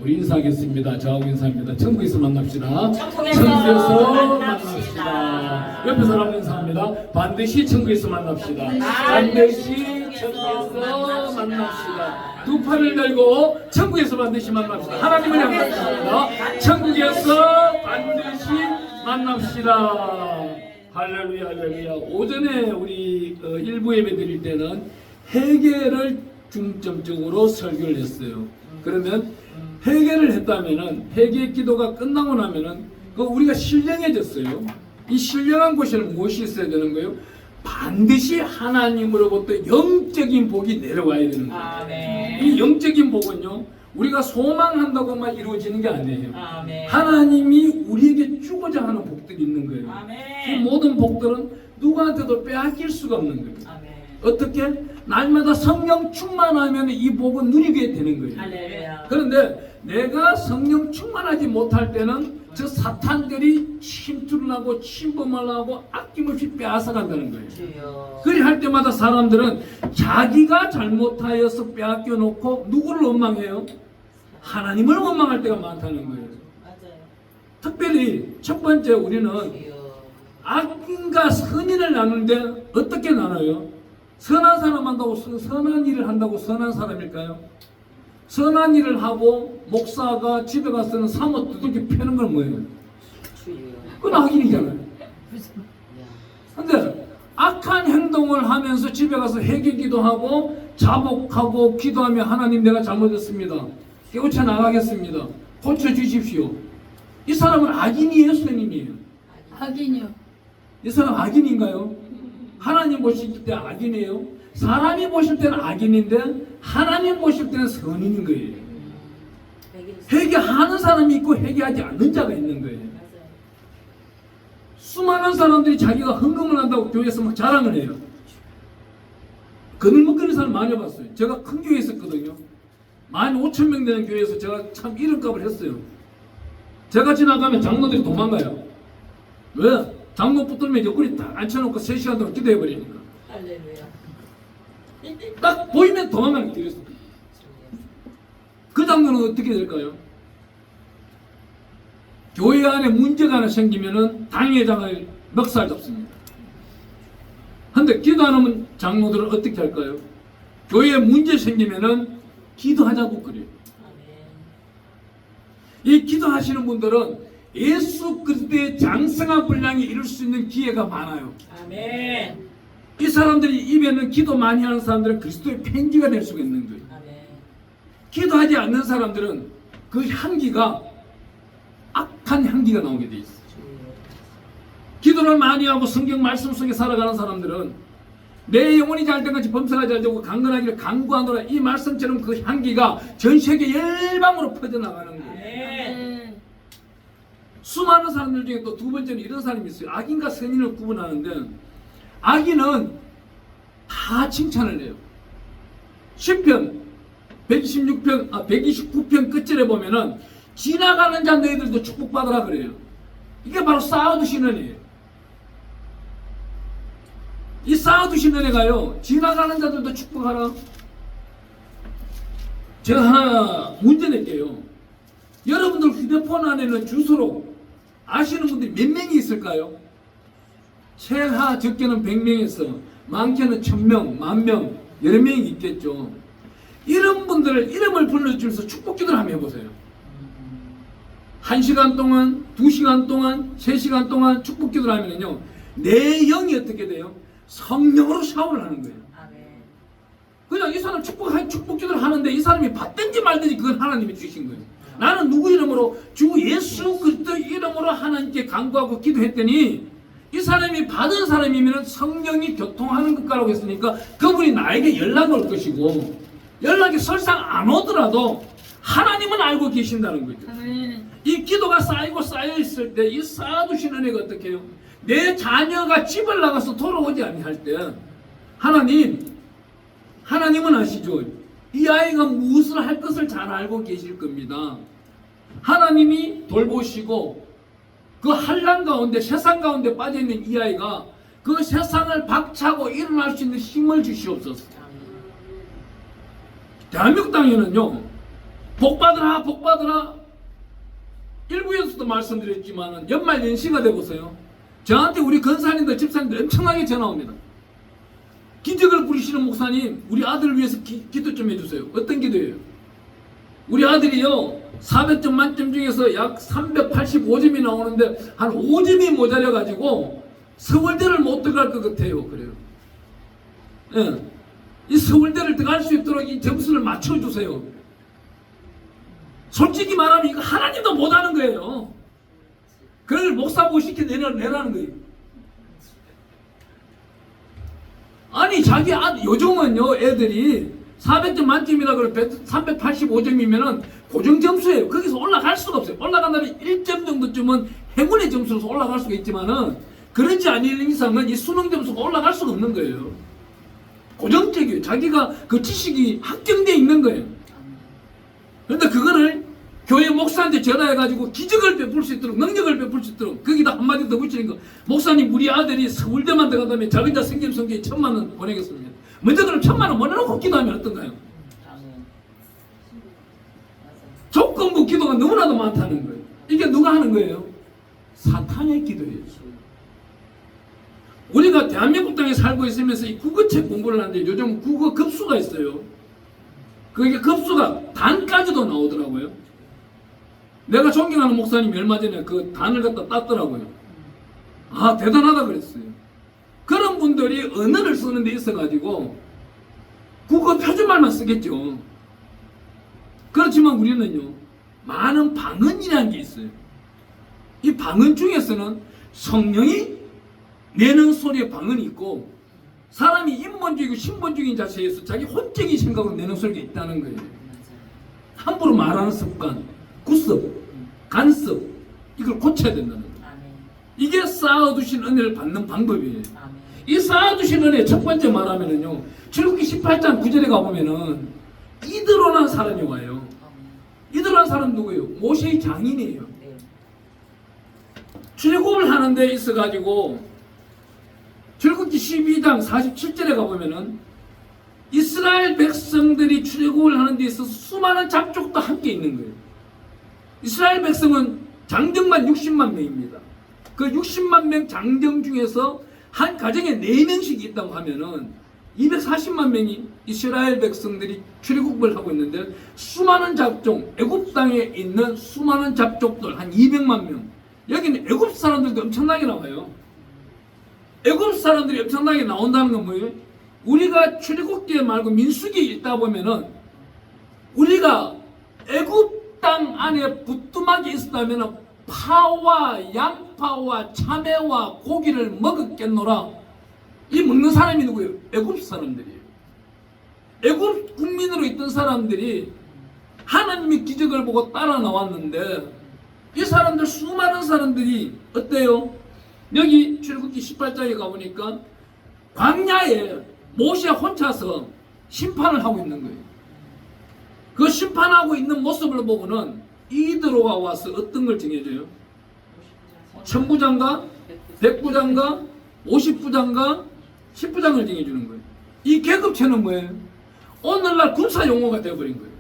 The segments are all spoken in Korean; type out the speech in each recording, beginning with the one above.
우리 인사하겠습니다. 저하고 인사합니다. 천국에서 만납시다. 천국에서 만납시다. 옆에 사람 인사합니다. 반드시 천국에서 만납시다. 반드시 천국에서 만납시다. 두 팔을 들고 천국에서 반드시 만납시다. 하나님을 향합니다. 천국에서 반드시 만납시다. 할렐루야, 할렐루야. 오전에 우리 일부 예배 드릴 때는 회개를 중점적으로 설교를 했어요. 그러면 회개를 했다면은, 회개 기도가 끝나고 나면은 우리가 신령해졌어요. 이 신령한 곳에는 무엇이 있어야 되는 거예요? 반드시 하나님으로부터 영적인 복이 내려와야 되는 거예요. 아멘. 이 영적인 복은요, 우리가 소망한다고만 이루어지는 게 아니에요. 아멘. 하나님이 우리에게 주고자 하는 복들이 있는 거예요. 이 아멘. 모든 복들은 누구한테도 빼앗길 수가 없는 거예요. 아멘. 어떻게? 날마다 성령 충만하면 이 복은 누리게 되는 거예요. 할렐루야. 그런데 내가 성령 충만하지 못할 때는 저 사탄들이 침투를 하고 침범을 하고 아낌없이 빼앗아간다는 거예요. 주여. 그리 할 때마다 사람들은 자기가 잘못하여서 빼앗겨 놓고 누구를 원망해요? 하나님을 원망할 때가 많다는 거예요. 맞아요. 특별히 첫 번째 우리는 주여. 악인과 선인을 나누는데 어떻게 나눠요? 선한 사람 한다고 선한 일을 한다고 선한 사람일까요? 선한 일을 하고 목사가 집에 가서는 사모 두들겨 패는 건 뭐예요? 주여. 그건 악인이잖아요. 근데 악한 행동을 하면서 집에 가서 회개 기도하고 자복하고 기도하며 하나님 내가 잘못했습니다. 깨우쳐 나가겠습니다. 고쳐주십시오. 이 사람은 악인이에요? 선인이에요? 악인이요. 이 사람 악인인가요? 하나님 보실 때 악인이에요? 사람이 보실 때는 악인인데 하나님 보실 때는 선인인 거예요. 회개하는 사람이 있고 회개하지 않는 자가 있는 거예요. 수많은 사람들이 자기가 헌금을 한다고 교회에서 막 자랑을 해요. 거들먹거리는 사람 많이 봤어요. 제가 큰 교회에 있었거든요. 15,000명 되는 교회에서 제가 참 이름값을 했어요. 제가 지나가면 장로들이 도망가요. 왜? 장로 붙들면 옆구리 딱 앉혀놓고 3시간 동안 기도해버리니까. 할렐루야. 딱 보이면 도망가는 길이었어. 그 장로는 어떻게 될까요? 교회 안에 문제가 하나 생기면은 당회장을 멱살 잡습니다. 근데 기도하는 장로들은 어떻게 할까요? 교회에 문제 생기면은 기도하자고 그래요. 이 기도하시는 분들은 예수 그리스도의 장성한 분량에 이룰 수 있는 기회가 많아요. 아멘. 이 사람들이 입에는 기도 많이 하는 사람들은 그리스도의 편지가 될 수가 있는 거예요. 아멘. 기도하지 않는 사람들은 그 향기가 악한 향기가 나오게 돼 있어요. 기도를 많이 하고 성경 말씀 속에 살아가는 사람들은 내 영혼이 잘 때까지 범사가 잘 되고 강건하기를 강구하노라, 이 말씀처럼 그 향기가 전 세계 열방으로 퍼져나가는 거예요. 아멘. 수많은 사람들 중에 또 두 번째는 이런 사람이 있어요. 악인과 선인을 구분하는데, 악인은 다 칭찬을 해요. 시편 129편 끝절에 보면은 지나가는 자 너희들도 축복받으라 그래요. 이게 바로 쌓아두신 은혜예요. 이 쌓아두신 은혜가요, 지나가는 자들도 축복하라. 제가 하나 문제 낼게요. 여러분들 휴대폰 안에는 주소로 아시는 분들이 몇 명이 있을까요? 최하 적게는 100명에서 많게는 1000명, 10,000명, 여러 명이 있겠죠. 이런 분들을 이름을 불러주면서 축복 기도를 한번 해보세요. 1시간 동안, 2시간 동안, 3시간 동안 축복 기도를 하면요, 내 영이 어떻게 돼요? 성령으로 샤워를 하는 거예요. 아멘. 그냥 이 사람 축복 기도를 하는데 이 사람이 받든지 말든지 그건 하나님이 주신 거예요. 나는 누구 이름으로? 주 예수 그리스도 이름으로 하나님께 간구하고 기도했더니 이 사람이 받은 사람이면 성령이 교통하는 것과라고 했으니까 그분이 나에게 연락 올 것이고, 연락이 설상 안 오더라도 하나님은 알고 계신다는 거죠. 아멘. 이 기도가 쌓이고 쌓여 있을 때 이 쌓아두신 은혜가 어떻게 해요? 내 자녀가 집을 나가서 돌아오지 아니할 때 하나님은 아시죠? 이 아이가 무엇을 할 것을 잘 알고 계실 겁니다. 하나님이 돌보시고 그 환난 가운데, 세상 가운데 빠져있는 이 아이가 그 세상을 박차고 일어날 수 있는 힘을 주시옵소서. 대한민국 땅에는요, 복받으라 복받으라. 일부에서도 말씀드렸지만 연말 연시가 되고서요, 저한테 우리 권사님들 집사님들 엄청나게 전화 옵니다. 기적을 부리시는 목사님, 우리 아들을 위해서 기도 좀 해주세요. 어떤 기도예요? 우리 아들이요 400점 만점 중에서 약 385점이 나오는데 한 5점이 모자려 가지고 서울대를 못 들어갈 것 같아요. 그래요. 예. 이 서울대를 들어갈 수 있도록 이 점수를 맞춰주세요. 솔직히 말하면 이거 하나님도 못하는 거예요. 그걸 목사 못 시켜 내라는 거예요. 아니 자기 요즘은요 애들이 400점 만점이라 그래 385점이면은 고정 점수예요. 거기서 올라갈 수가 없어요. 올라간다면 1점 정도쯤은 행운의 점수로서 올라갈 수가 있지만은 그렇지 않은 이상은 이 수능 점수가 올라갈 수가 없는 거예요. 고정적이에요. 자기가 그 지식이 확정되어 있는 거예요. 그런데 그거를 교회 목사한테 전화해가지고 기적을 베풀 수 있도록 능력을 베풀 수 있도록 거기다 한마디 더 붙이는 거. 목사님 우리 아들이 서울대만 들어간다면 작은 자 생김 성경에 1000만원 보내겠습니다. 먼저 그럼 1000만원 보내놓고 기도하면 어떤가요? 조건부 기도가 너무나도 많다는 거예요. 이게 누가 하는 거예요? 사탄의 기도예요. 우리가 대한민국 땅에 살고 있으면서 이 국어책 공부를 하는데 요즘 국어 급수가 있어요. 그게 급수가 단까지도 나오더라고요. 내가 존경하는 목사님이 얼마 전에 그 단을 갖다 땄더라고요. 아 대단하다 그랬어요. 그런 분들이 언어를 쓰는 데 있어가지고 국어 표준말만 쓰겠죠. 그렇지만 우리는요 많은 방언이라는 게 있어요. 이 방언 중에서는 성령이 내는 소리의 방언이 있고 사람이 인본주의고 신본주의인 자체에서 자기 혼적인 생각으로 내는 소리가 있다는 거예요. 함부로 말하는 습관, 구습, 간섭 이걸 고쳐야 된다는 거예요. 이게 쌓아두신 은혜를 받는 방법이에요. 이 쌓아두신 은혜 첫 번째 말하면은요 출애굽기 18장 9절에 가보면은 이드로라는 사람이 와요. 이드로라는 사람 누구예요? 모세의 장인이에요. 출애굽을 하는 데 있어가지고 출애굽기 12장 47절에 가보면은 이스라엘 백성들이 출애굽을 하는 데 있어서 수많은 잡족도 함께 있는 거예요. 이스라엘 백성은 장정만 60만 명입니다. 그 60만 명 장정 중에서 한 가정에 4명씩이 있다고 하면은 240만 명이 이스라엘 백성들이 출애굽을 하고 있는데 수많은 잡종, 애굽 땅에 있는 수많은 잡족들 한 200만 명. 여기는 애굽 사람들도 엄청나게 나와요. 애굽 사람들이 엄청나게 나온다는 건 뭐예요? 우리가 출애굽기 말고 민수기에 있다 보면은 우리가 애굽 땅 안에 부뚜막이 있었다면 파와 양파와 참외와 고기를 먹었겠노라. 이 먹는 사람이 누구예요? 애굽 사람들이에요. 애굽 국민으로 있던 사람들이 하나님의 기적을 보고 따라 나왔는데 이 사람들 수많은 사람들이 어때요? 여기 출애굽기 18장에 가보니까 광야에 모세 혼자서 심판을 하고 있는 거예요. 그 심판하고 있는 모습을 보고는 이드로가 와서 어떤 걸 정해줘요? 1000부장가, 100부장가, 50부장가, 10부장을 정해주는 거예요. 이 계급체는 뭐예요? 오늘날 군사 용어가 되어버린 거예요.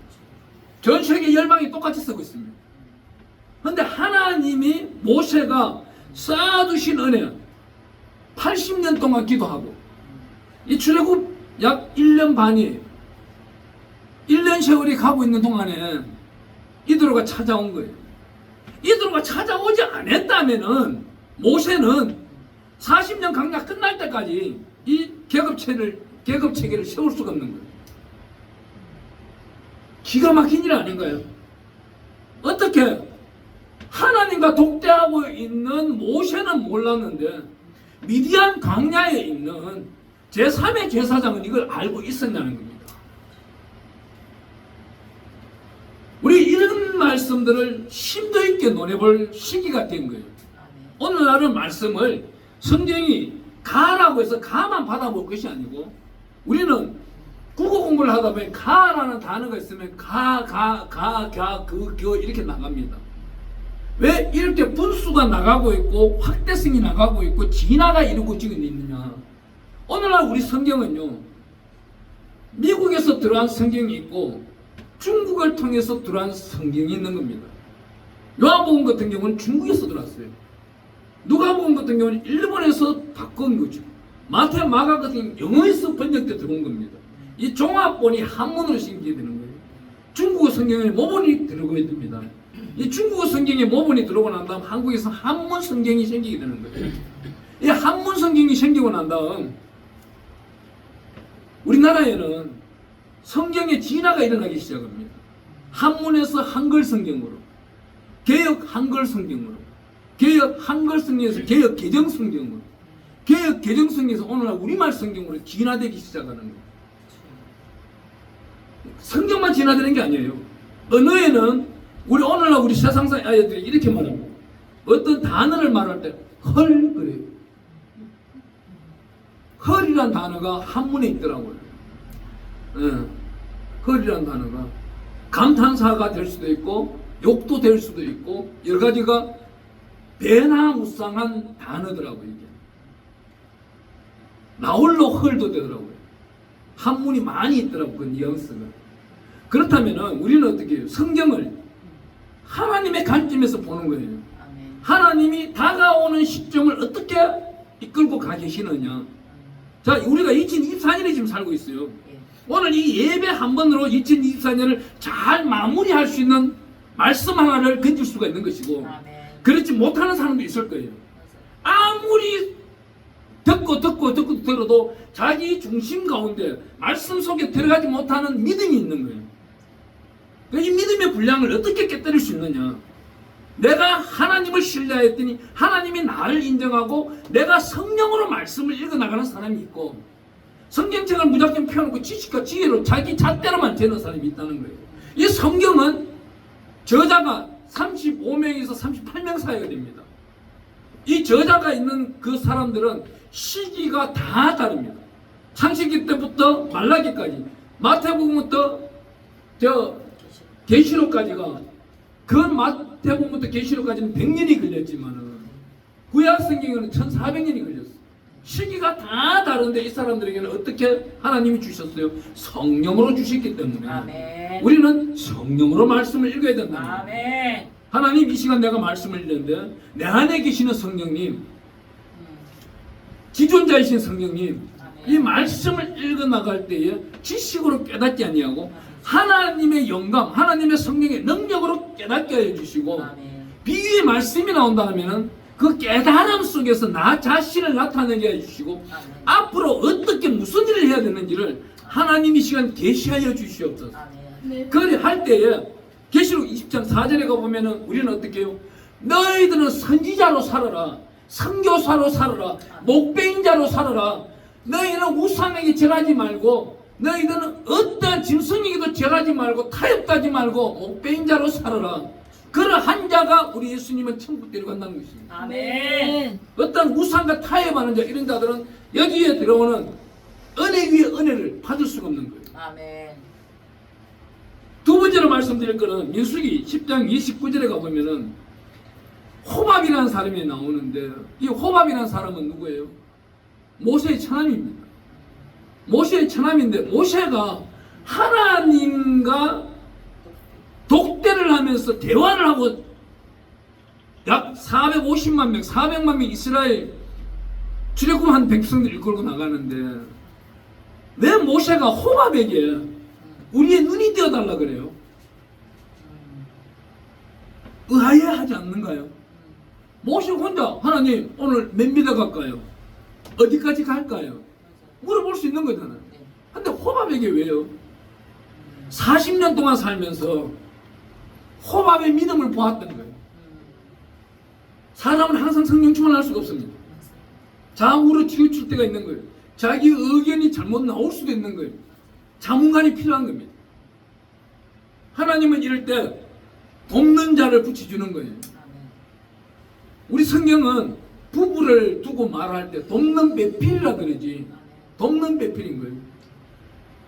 전 세계 열방이 똑같이 쓰고 있습니다. 그런데 하나님이 모세가 쌓아두신 은혜 80년 동안 기도하고 이 출애굽 약 1년 반이에요. 1년 세월이 가고 있는 동안에 이드로가 찾아온 거예요. 이드로가 찾아오지 않았다면은 모세는 40년 강약 끝날 때까지 이 계급체계를 세울 수가 없는 거예요. 기가 막힌 일 아닌가요? 어떻게 하나님과 독대하고 있는 모세는 몰랐는데 미디안 광야에 있는 제3의 제사장은 이걸 알고 있었냐는 겁니다. 우리 이런 말씀들을 심도 있게 논해볼 시기가 된 거예요. 오늘날은 말씀을 성경이 가라고 해서 가만 받아볼 것이 아니고 우리는 국어 공부를 하다 보면 가라는 단어가 있으면 그 이렇게 나갑니다. 왜 이렇게 분수가 나가고 있고 확대성이 나가고 있고 진화가 이루어지고 있느냐? 오늘날 우리 성경은요 미국에서 들어간 성경이 있고 중국을 통해서 들어온 성경이 있는 겁니다. 요한복음 같은 경우는 중국에서 들어왔어요. 누가복음 같은 경우는 일본에서 바꾼 거죠. 마태, 마가 같은 경우는 영어에서 번역돼 들어온 겁니다. 이 종합본이 한문으로 생기게 되는 거예요. 중국어 성경에 모본이 들어가야 됩니다. 이 중국어 성경에 모본이 들어오고 난 다음 한국에서 한문 성경이 생기게 되는 거예요. 이 한문 성경이 생기고 난 다음 우리나라에는 성경의 진화가 일어나기 시작합니다. 한문에서 한글 성경으로, 개역 한글 성경으로, 개역 한글 성경에서 개역 개정 성경으로, 개역 개정 성경에서 오늘날 우리말 성경으로 진화되기 시작하는 거예요. 성경만 진화되는 게 아니에요. 언어에는 우리 오늘날 우리 세상사 아이들이 이렇게 말합니다. 어떤 단어를 말할 때 헐 그래요. 헐이란 단어가 한문에 있더라고요. 헐이란 단어가 감탄사가 될 수도 있고 욕도 될 수도 있고 여러 가지가 배나무쌍한 단어더라고요. 이게 나홀로 헐도 되더라고요. 한문이 많이 있더라고요. 그 뉘앙스가. 그렇다면 우리는 어떻게 해요? 성경을 하나님의 관점에서 보는 거예요. 하나님이 다가오는 시점을 어떻게 이끌고 가 계시느냐. 자, 우리가 2024년에 지금 살고 있어요. 오늘 이 예배 한 번으로 2024년을 잘 마무리할 수 있는 말씀 하나를 건질 수가 있는 것이고, 그렇지 못하는 사람도 있을 거예요. 아무리 듣고 들어도 자기 중심 가운데 말씀 속에 들어가지 못하는 믿음이 있는 거예요. 이 믿음의 분량을 어떻게 깨뜨릴 수 있느냐. 내가 하나님을 신뢰했더니 하나님이 나를 인정하고 내가 성령으로 말씀을 읽어나가는 사람이 있고, 성경책을 무작정 펴놓고 지식과 지혜로 자기 잣대로만 되는 사람이 있다는 거예요. 이 성경은 저자가 35명에서 38명 사이가 됩니다. 이 저자가 있는 그 사람들은 시기가 다 다릅니다. 창세기 때부터 말라기까지, 마태복음부터 계시록까지가, 그 마태복음부터 계시록까지는 100년이 걸렸지만은 구약 성경에는 1400년이 걸렸어요. 시기가 다 다른데 이 사람들에게는 어떻게 하나님이 주셨어요? 성령으로 주셨기 때문에 아멘. 우리는 성령으로 말씀을 읽어야 된다. 아멘. 하나님, 이 시간 내가 말씀을 읽는데 내 안에 계시는 성령님, 지존자이신 성령님, 이 말씀을 읽어나갈 때에 지식으로 깨닫지 아니하고 하나님의 영감, 하나님의 성령의 능력으로 깨닫게 해주시고, 비유의 말씀이 나온다 하면은 그 깨달음 속에서 나 자신을 나타내게 해주시고, 앞으로 어떻게 무슨 일을 해야 되는지를 하나님이 이 시간 계시하여 주시옵소서. 그래 할 때에 계시록 20장 4절에 가보면은 우리는 어떻게 해요? 너희들은 선지자로 살아라, 선교사로 살아라, 목배인자로 살아라. 너희는 우상에게 절하지 말고, 너희들은 어떠한 짐승에게도 절하지 말고, 타협하지 말고 목배인자로 살아라. 그러한 자가 우리 예수님은 천국 데려간다는 것입니다. 아멘. 어떤 우상과 타협하는 자, 이런 자들은 여기에 들어오는 은혜 위에 은혜를 받을 수가 없는 거예요. 아멘. 두 번째로 말씀드릴 거는 민수기 10장 29절에 가보면은 호밥이라는 사람이 나오는데, 이 호밥이라는 사람은 누구예요? 모세의 처남입니다. 모세의 처남인데, 모세가 하나님과 독대를 하면서 대화를 하고 약 450만 명, 400만 명 이스라엘 출애굽한 백성들을 이끌고 나가는데, 왜 모세가 호밥에게 우리의 눈이 되어달라 그래요? 의아해하지 않는가요? 모세 혼자 하나님 오늘 몇 미터 갈까요? 어디까지 갈까요? 물어볼 수 있는 거잖아요. 근데 호밥에게 왜요? 40년 동안 살면서 호밥의 믿음을 보았던 거예요. 사람은 항상 성령 충만할 수가 없습니다. 좌우로 치우칠 때가 있는 거예요. 자기 의견이 잘못 나올 수도 있는 거예요. 자문관이 필요한 겁니다. 하나님은 이럴 때 돕는 자를 붙여주는 거예요. 우리 성경은 부부를 두고 말할 때 돕는 배필이라 그러지, 돕는 배필인 거예요.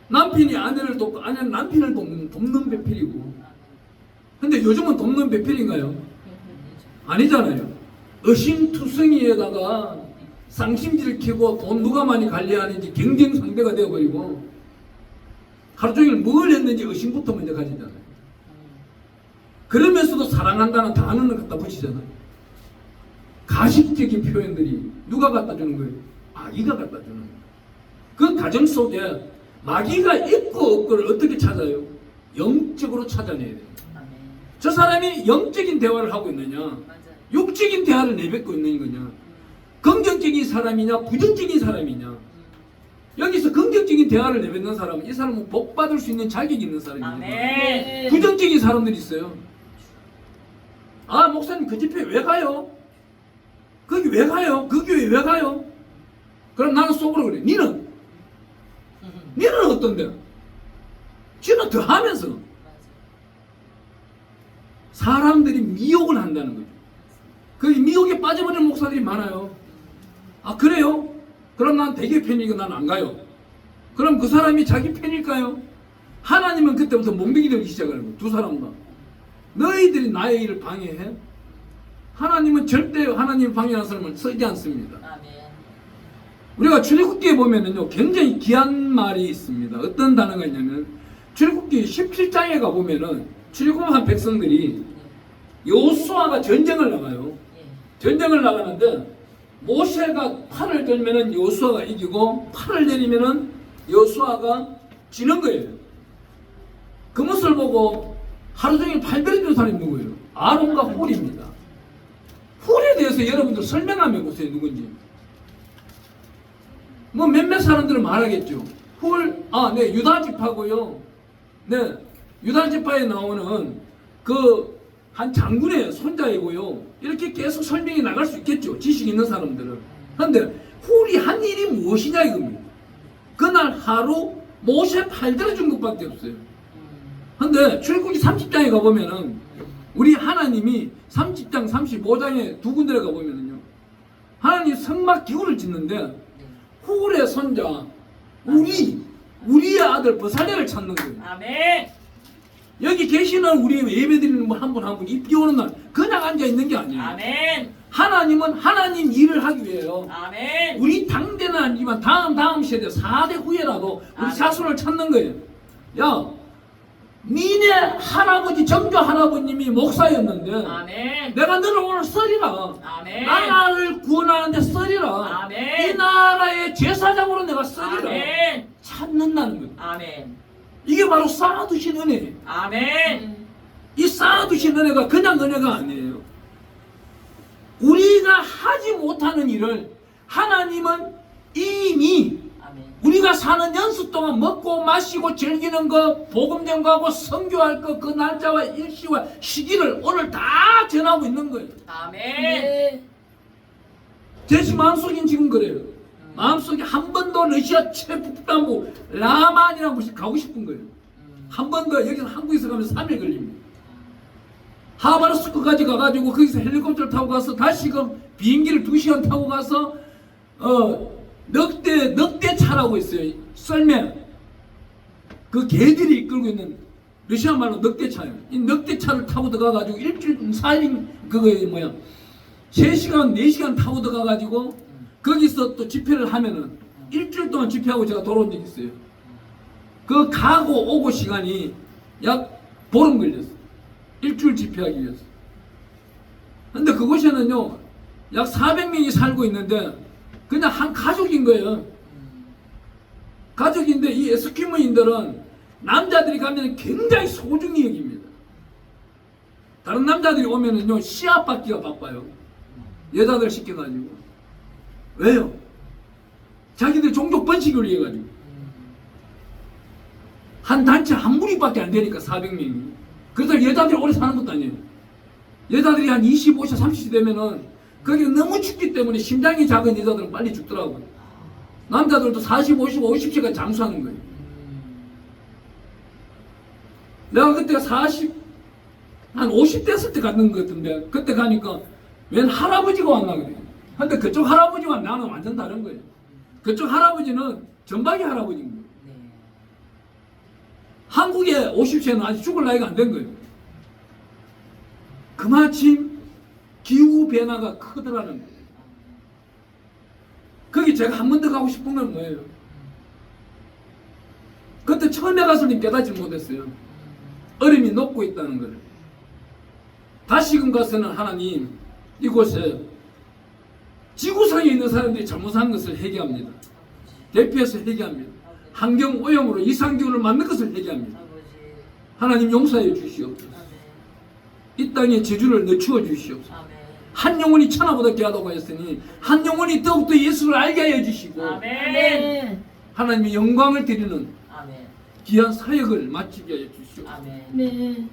남편이 아내를 돕고 아내는 남편을 돕는 배필이고, 근데 요즘은 돕는 배필인가요? 아니잖아요. 의심투성이에다가 쌍심지를 켜고 돈 누가 많이 관리하는지 경쟁 상대가 되어버리고, 하루 종일 뭘 했는지 의심부터 먼저 가지잖아요. 그러면서도 사랑한다는 단어는 갖다 붙이잖아요. 가식적인 표현들이 누가 갖다 주는 거예요? 마귀가 갖다 주는 거예요. 그 가정 속에 마귀가 있고 없고를 어떻게 찾아요? 영적으로 찾아내야 돼요. 아멘. 저 사람이 영적인 대화를 하고 있느냐, 맞아요. 육적인 대화를 내뱉고 있는 거냐, 긍정적인 사람이냐, 부정적인 사람이냐. 여기서 긍정적인 대화를 내뱉는 사람은 이 사람은 복 받을 수 있는 자격이 있는 사람입니다. 아멘. 부정적인 사람들이 있어요. 아, 목사님 그 집회 왜 가요? 거기 왜 가요? 그 교회 왜 가요? 그럼 나는 속으로 그래. 니는 어떤데? 지는 더 하면서 사람들이 미혹을 한다는 거죠. 그 미혹에 빠져버리는 목사들이 많아요. 아, 그래요? 그럼 난 대개 편이니까 난 안 가요. 그럼 그 사람이 자기 편일까요? 하나님은 그때부터 몽둥이 들기 시작하는 거예요. 두 사람 다. 너희들이 나의 일을 방해해? 하나님은 절대 하나님을 방해하는 사람을 쓰지 않습니다. 아멘. 우리가 출애굽기에 보면은요, 굉장히 귀한 말이 있습니다. 어떤 단어가 있냐면, 출애굽기 17장에 가보면은, 출애굽한 백성들이 여호수아가 전쟁을 나가요. 예. 전쟁을 나가는데, 모세가 팔을 들면은 여호수아가 이기고, 팔을 내리면은 여호수아가 지는 거예요. 그 모습을 보고 하루 종일 팔 들어주는 사람이 누구예요? 아론과 훌입니다. 훌에 대해서 여러분들 설명하면 보세요, 누군지. 뭐 몇몇 사람들은 말하겠죠. 훌, 네, 유다지파고요. 네, 유다지파에 나오는 그 한 장군의 손자이고요. 이렇게 계속 설명이 나갈 수 있겠죠. 지식 있는 사람들은. 그런데 훌이 한 일이 무엇이냐 이겁니다. 그날 하루 모세 팔 들어준 것밖에 없어요. 그런데 출애굽기 30장에 가보면은 우리 하나님이 30장, 35장에 두 군데에 가보면은요. 하나님 성막 기구를 짓는데 훌의 손자 우리의 아들 버살레를 찾는 거예요. 아멘. 여기 계시는 우리 예배드리는 분 한 분 한 분 입기 오는 날 그냥 앉아 있는 게 아니에요. 아멘. 하나님은 하나님 일을 하기 위해요. 아멘. 우리 당대는 아니지만 다음 세대 4대 후에라도 우리 아멘. 자손을 찾는 거예요. 야, 니네 할아버지 정조 할아버님이 목사였는데 아멘. 내가 너를 오늘 써리라. 아멘. 나라를 구원하는데 써리라. 아멘. 이 나라의 제사장으로 내가 써리라. 아멘. 찾는다는 거예요. 아멘. 이게 바로 쌓아두신 은혜예요. 아멘. 이 쌓아두신 은혜가 그냥 은혜가 아니에요. 우리가 하지 못하는 일을 하나님은 이미 아멘. 우리가 사는 연수 동안 먹고 마시고 즐기는 거, 복음 전가하고 선교할 거, 그 날짜와 일시와 시기를 오늘 다 전하고 있는 거예요. 아멘. 제 마음속엔 지금 그래요. 마음속에 한 번 더 러시아 최북단부 라만이라는 곳에 가고 싶은 거예요. 한 번 더 여기서 한국에서 가면 3일 걸립니다. 하바르스크까지 가가지고 거기서 헬리콥터를 타고 가서 다시금 비행기를 2시간 타고 가서 넉대차라고 있어요. 썰매 그 개들이 이끌고 있는 러시아 말로 넉대차예요. 이 넉대차를 타고 들어가가지고 일주일 4일 그거 뭐야 3시간 4시간 타고 들어가가지고 거기서 또 집회를 하면은 일주일 동안 집회하고 제가 돌아온 적이 있어요. 그 가고 오고 시간이 약 보름 걸렸어요. 일주일 집회하기 위해서. 근데 그곳에는요, 약 400명이 살고 있는데, 그냥 한 가족인 거예요. 가족인데, 이 에스키모인들은 남자들이 가면 굉장히 소중히 여깁니다. 다른 남자들이 오면은요, 씨앗 받기가 바빠요. 여자들 시켜가지고. 왜요? 자기들 종족 번식을 위해 가지고. 한 단체 한 무리밖에 안 되니까 400명이. 그래서 여자들이 오래 사는 것도 아니에요. 여자들이 한 25세, 30세 되면은 거기 너무 춥기 때문에 심장이 작은 여자들은 빨리 죽더라고요. 남자들도 40, 50, 50세까지 장수하는 거예요. 내가 그때 한 50 됐을 때 갔는 것 같은데 그때 가니까 웬 할아버지가 왔나 그래요. 근데 그쪽 할아버지와 나는 완전 다른 거예요. 그쪽 할아버지는 전박이 할아버지인 거예요. 네. 한국에 50세는 아직 죽을 나이가 안 된 거예요. 그마침 기후 변화가 크더라는 거예요. 거기 제가 한 번 더 가고 싶은 건 뭐예요? 그때 처음에 가서는 깨닫지 못했어요. 얼음이 녹고 있다는 걸. 다시금 가서는 하나님 이곳에 지구상에 있는 사람들이 잘못한 것을 회개합니다. 대피해서 회개합니다. 환경 오염으로 이상기후를 만든 것을 회개합니다. 하나님 용서해 주시옵소서. 이 땅에 저주를 늦추어 주시옵소서. 한 영혼이 천하보다 귀하다고 했으니 한 영혼이 더욱더 예수를 알게 하여 주시고 아멘. 하나님의 영광을 드리는 아멘. 귀한 사역을 마치게 하여 주시옵소서. 아멘.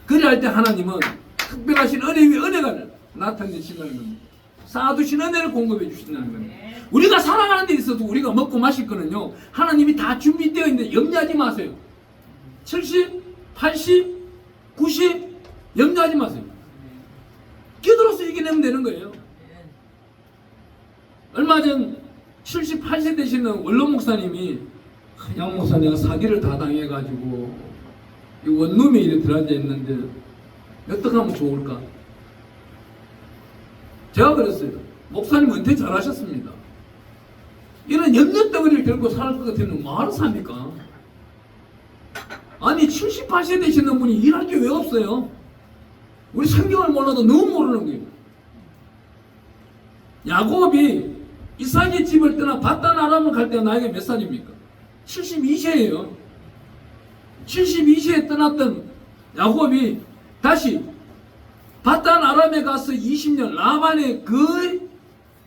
그래 할 때 하나님은 특별하신 은혜 위에 은혜가 나타내신다는 겁니다. 쌓아두신 은혜를 공급해 주신다는 겁니다. 우리가 살아가는 데 있어도 우리가 먹고 마실 거는요, 하나님이 다 준비되어 있는데 염려하지 마세요. 70, 80, 90 염려하지 마세요. 기도로서 이겨내면 되는 거예요. 얼마 전 78세 되시는 원로 목사님이 양 목사 내가 사기를 다 당해가지고 이 원룸에 이렇게 들어앉아 있는데 어떻게 하면 좋을까? 제가 그랬어요. 목사님 은퇴 잘하셨습니다. 이런 염려덩어리를 들고 살 것 같으면 뭐하러 삽니까? 아니 78세 되시는 분이 일할 게 왜 없어요? 우리 성경을 몰라도 너무 모르는 거예요. 야곱이 이삭의 집을 떠나 바단 아람을 갈 때가 나이가 몇 살입니까? 72세예요. 72세에 떠났던 야곱이 다시 바단 아람에 가서 20년 라반의 그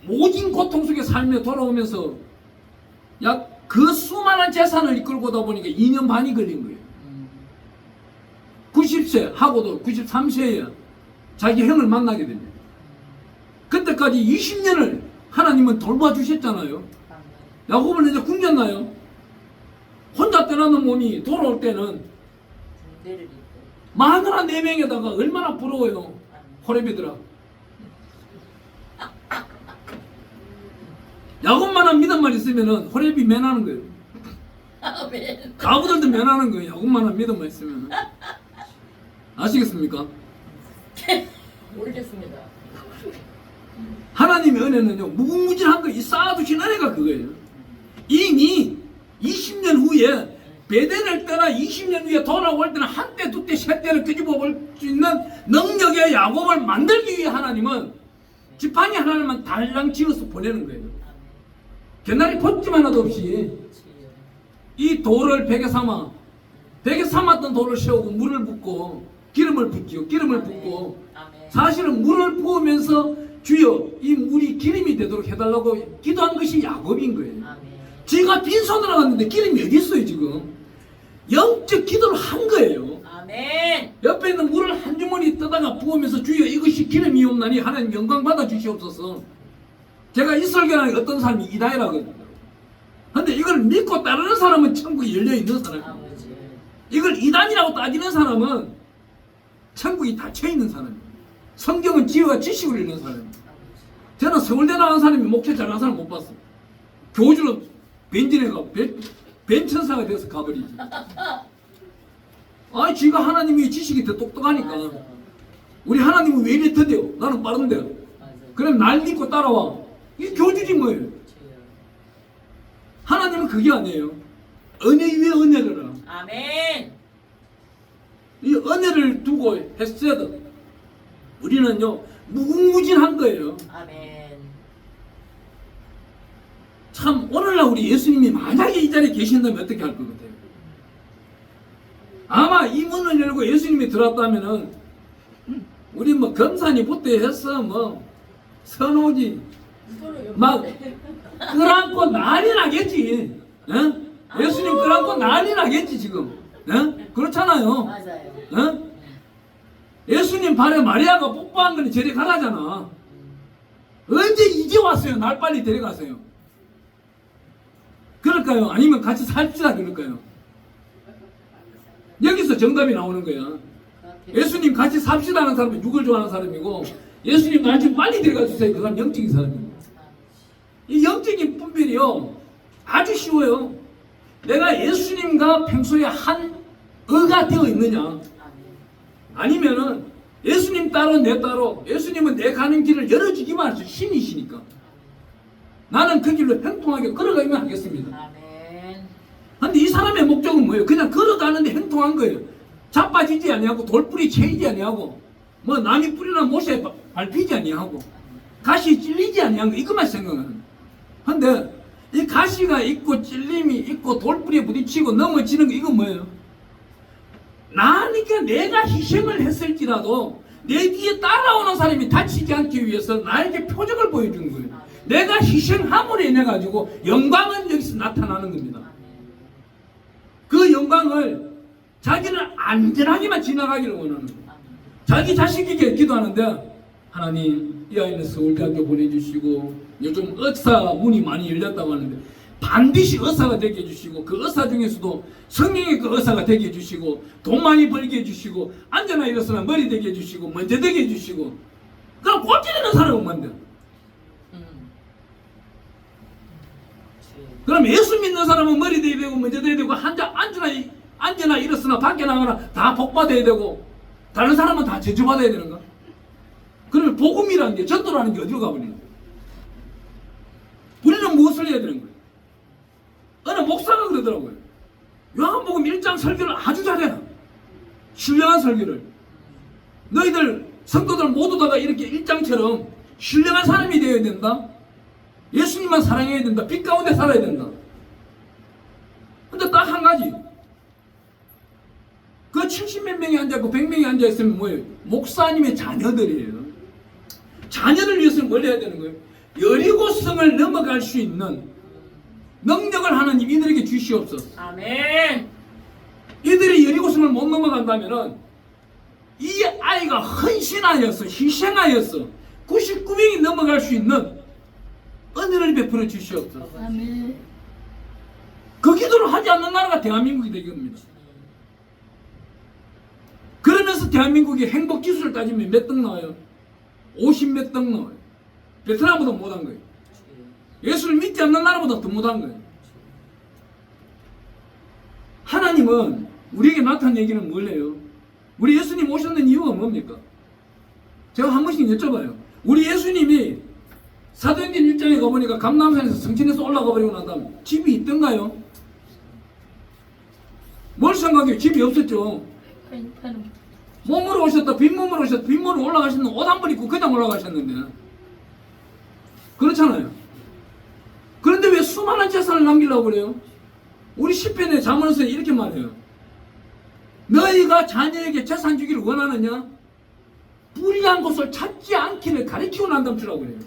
모진 고통 속에 살며 돌아오면서 약 그 수많은 재산을 이끌고 오다 보니까 2년 반이 걸린 거예요. 90세 하고도 93세에 자기 형을 만나게 됩니다. 그때까지 20년을 하나님은 돌봐주셨잖아요. 야곱은 이제 굶겼나요? 혼자 떠나는 몸이 돌아올 때는 마누라 4명에다가 얼마나 부러워요. 호렙이더라. 야곱만한 믿음만 있으면은 호렙이 면하는 거예요. 아멘. 가부들도 면하는 거예요. 야곱만한 믿음만 있으면. 아시겠습니까? 모르겠습니다. 하나님의 은혜는요, 무궁무진한 거, 이 쌓아두신 은혜가 그거예요. 이미 20년 후에 베델을 떠나 20년 후에 돌아올 때는 한때, 두때, 세때를 끄집어 볼 수 있는 능력의 야곱을 만들기 위해 하나님은 지팡이 하나만 달랑 지어서 보내는 거예요. 개나리 pot짐 하나도 없이 이 돌을 벽에 삼았던 돌을 세우고 물을 붓고 기름을 붓지요. 기름을 붓고 사실은 물을 부으면서 주여 이 물이 기름이 되도록 해달라고 기도한 것이 야곱인 거예요. 지가 빈손으로 갔는데 기름이 어디 있어요 지금? 영적 기도를 한 거예요. 아멘. 옆에 있는 물을 한 주머니 떠다가 부으면서 주여 이것이 기름이 없나니 하나님 영광 받아 주시옵소서. 제가 이 설교는 어떤 사람이 이다이라거든요. 근데 이걸 믿고 따르는 사람은 천국이 열려 있는 사람이에요. 이걸 이단이라고 따지는 사람은 천국이 닫혀 있는 사람이에요. 성경은 지혜와 지식을 읽는 사람이에요. 저는 서울대 나온 사람이 목회 잘하는 사람 못 봤어요. 교주로 벤진해가 벤천사가 돼서 가버리지. 아니 지가 하나님이 지식이 더 똑똑하니까. 우리 하나님은 왜 이래 더뎌? 나는 빠른데. 그럼 날 믿고 따라와. 이게 교주지 뭐예요. 하나님은 그게 아니에요. 은혜 위에 은혜를 하라. 아멘. 이 은혜를 두고 했어도 우리는요 무궁무진한 거예요. 아멘. 참 오늘날 우리 예수님이 만약에 이 자리에 계신다면 어떻게 할 것 같아요? 아마 이 문을 열고 예수님이 들어왔다면은 우리 뭐 검산이 부대했어 뭐 선오지 막 끌안고 난리 나겠지. 어? 예수님 끌안고 난리 나겠지 지금. 어? 그렇잖아요. 맞아요. 어? 예수님 발에 마리아가 뽀뽀한 거는 저리 가라잖아. 언제 이제 왔어요? 날 빨리 데려가세요. 그럴까요? 아니면 같이 삽시다 그럴까요? 여기서 정답이 나오는 거야. 예수님 같이 삽시다 하는 사람은 육을 좋아하는 사람이고 예수님 날 좀 빨리 데려가 주세요. 그 사람 영적인 사람이에요. 이 영적인 분별이요 아주 쉬워요. 내가 예수님과 평소에 한 의가 되어 있느냐 아니면은 예수님 따로 내 따로 예수님은 내 가는 길을 열어주기만 하죠. 신이시니까 나는 그 길로 형통하게 걸어가기만 하겠습니다. 아멘. 근데 이 사람의 목적은 뭐예요? 그냥 걸어가는데 행동한 거예요. 자빠지지 아니하고 돌뿌리 채이지 아니하고 뭐 남이 뿌리나 못에 밟히지 아니하고 가시 찔리지 아니한 거 이것만 생각하는. 근데 이 가시가 있고 찔림이 있고 돌뿌리에 부딪히고 넘어지는 거 이건 뭐예요? 나니까 내가 희생을 했을지라도 내 뒤에 따라오는 사람이 다치지 않기 위해서 나에게 표적을 보여주는 거예요. 내가 희생함으로 인해 가지고 영광은 여기서 나타나는 겁니다. 그 영광을 자기는 안전하게만 지나가기를 원하는 거예요. 자기 자식에게 기도하는데 하나님 이 아이는 서울대학교 보내주시고 요즘 의사 문이 많이 열렸다고 하는데 반드시 의사가 되게 해주시고 그 의사 중에서도 성령의 그 의사가 되게 해주시고 돈 많이 벌게 해주시고 앉아나 일어서나 머리 되게 해주시고 먼저 되게 해주시고 그럼 꼴찌되는 사람은 뭔데? 그럼 예수 믿는 사람은 머리 대야 되고 먼저 돼야 되고 앉으나 일어서나 밖에 나가나 다 복받아야 되고 다른 사람은 다 저주받아야 되는가? 그러면 복음이라는 게 전도라는 게 어디로 가버리는 거예요? 우리는 무엇을 해야 되는 거예요? 어느 목사가 그러더라고요. 요한복음 1장 설교를 아주 잘해. 신령한 설교를. 너희들 성도들 모두 다가 이렇게 1장처럼 신령한 사람이 되어야 된다. 예수님만 사랑해야 된다. 빛 가운데 살아야 된다. 근데 딱 한 가지. 그 70몇 명이 앉아있고 100명이 앉아있으면 뭐예요? 목사님의 자녀들이에요. 자녀를 위해서는 뭘 해야 되는 거예요? 여리고성을 넘어갈 수 있는 능력을 하나님 이들에게 주시옵소서. 아멘. 이들이 여리고성을 못 넘어간다면은 이 아이가 헌신하여서 희생하여서 99명이 넘어갈 수 있는 은혜를 베풀어 주시옵소서. 아멘. 그 기도를 하지 않는 나라가 대한민국이 되겠습니다. 그러면서 대한민국이 행복 지수를 따지면 몇 등 나와요? 50 몇 등 나와요. 베트남보다 못한 거예요. 예수를 믿지 않는 나라보다 더 못한 거예요. 하나님은 우리에게 나타난 얘기는 뭐예요? 우리 예수님 오셨는 이유가 뭡니까? 제가 한 번씩 여쭤봐요. 우리 예수님이 사도행전 1장에 가보니까 감람산에서 성천에서 올라가 버리고 난 다음 집이 있던가요? 뭘 생각해요? 집이 없었죠. 몸으로 오셨다. 빈몸으로 오셨다. 빈몸으로 올라가셨는데 옷 한 번 입고 그냥 올라가셨는데 그렇잖아요. 그런데 왜 수많은 재산을 남기려고 그래요? 우리 10편의 잠언에서 이렇게 말해요. 너희가 자녀에게 재산 주기를 원하느냐? 불의한 것을 찾지 않기를 가르치고 난 다음 주라고 그래요.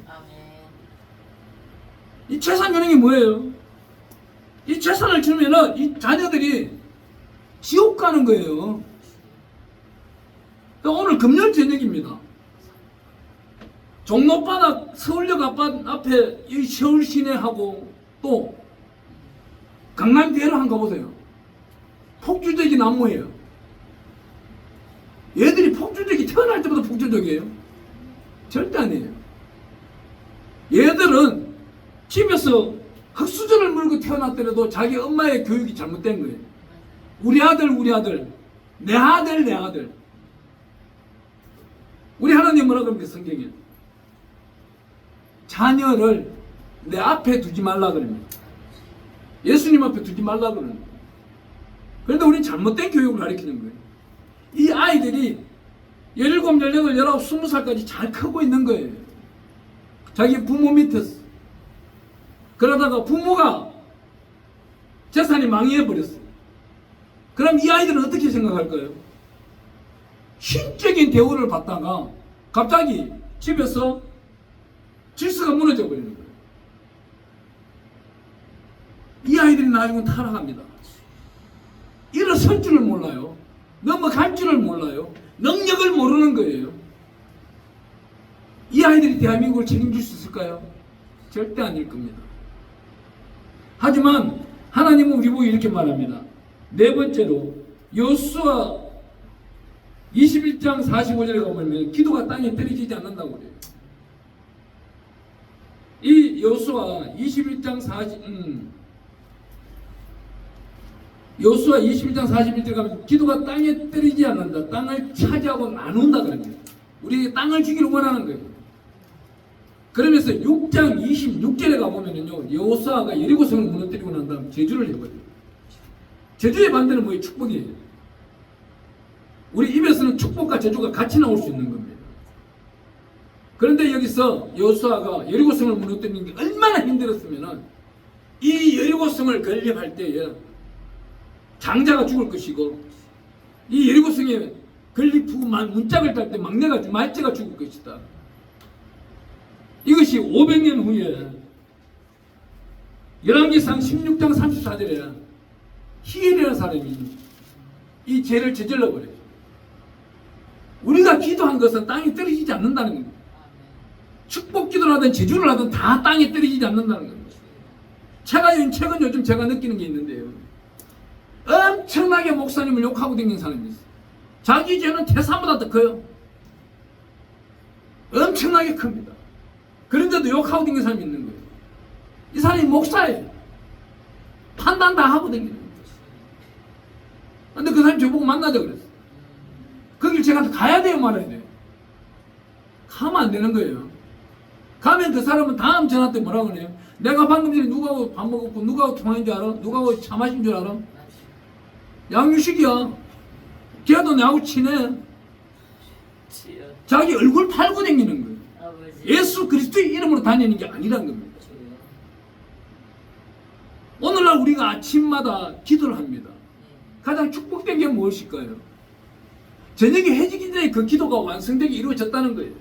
이 재산 주는 게 뭐예요? 이 재산을 주면은 이 자녀들이 지옥 가는 거예요. 오늘 금요일 저녁입니다. 종로바닥 서울역 앞에 이 서울 시내하고 또 강남대로 한번 가보세요. 폭주적인 나무예요. 얘들이 폭주적이 태어날 때부터 폭주적이에요? 절대 아니에요. 얘들은 집에서 흙수저를 물고 태어났더라도 자기 엄마의 교육이 잘못된 거예요. 우리 아들, 내 아들. 우리 하나님 뭐라 그럽니까, 성경에? 자녀를 내 앞에 두지 말라 그럽니다. 예수님 앞에 두지 말라 그러는 거예요. 그런데 우리는 잘못된 교육을 가르치는 거예요. 이 아이들이 17, 18, 19, 20살까지 잘 크고 있는 거예요. 자기 부모 밑에서. 그러다가 부모가 재산이 망해버렸어요. 그럼 이 아이들은 어떻게 생각할까요? 신적인 대우를 받다가 갑자기 집에서 질서가 무너져 버리는 거예요. 이 아이들이 나중에 타락합니다. 일어설 줄을 몰라요. 넘어갈 줄을 몰라요. 능력을 모르는 거예요. 이 아이들이 대한민국을 책임질 수 있을까요? 절대 아닐 겁니다. 하지만 하나님은 우리 보고 이렇게 말합니다. 네 번째로 여호수아 21장 45절에 가보면 기도가 땅에 떨어지지 않는다고 그래요. 이 여호수아 21장 41절 가면 기도가 땅에 떨어지지 않는다. 땅을 차지하고 나눈다 그런 거예요. 우리에게 땅을 주기를 원하는 거예요. 그러면서 6장 26절에 가보면요, 여호수아가 여리고성을 무너뜨리고 난 다음 저주를 해버려요. 저주의 반대는 뭐예요? 축복이에요. 우리 입에서는 축복과 저주가 같이 나올 수 있는 겁니다. 그런데 여기서 여호수아가 여리고성을 무너뜨리는 게 얼마나 힘들었으면은 이 여리고성을 건립할 때에 장자가 죽을 것이고 이 여리고성에 건립 후 문짝을 딸 때 막내가 말째가 죽을 것이다. 이것이 500년 후에 열왕기상 16장 34절에 히엘이라는 사람이 이 죄를 저질러 버려요. 우리가 기도한 것은 땅에 떨어지지 않는다는 겁니다. 축복 기도를 하든 제주를 하든 다 땅에 떨어지지 않는다는 겁니다. 최근 요즘 제가 느끼는 게 있는데요. 엄청나게 목사님을 욕하고 다니는 사람이 있어요. 자기 죄는 태산보다 더 커요. 엄청나게 큽니다. 그런데도 욕하고 다니는 사람이 있는 거예요. 이 사람이 목사예요. 판단 다 하고 다니는 거예요. 근데 그 사람이 저보고 만나자 그랬어요. 거길 제가 가야 돼요, 말아야 돼요? 가면 안 되는 거예요. 가면 그 사람은 다음 전화 때 뭐라고 그래요? 내가 방금 전에 누구하고 밥 먹었고 누구하고 통화한 줄 알아? 누구하고 차 마신 줄 알아? 양유식이야. 걔도 나하고 친해. 자기 얼굴 팔고 다니는 거예요. 예수 그리스도의 이름으로 다니는 게 아니란 겁니다. 오늘날 우리가 아침마다 기도를 합니다. 가장 축복된 게 무엇일까요? 저녁에 해지기 전에 그 기도가 완성되게 이루어졌다는 거예요.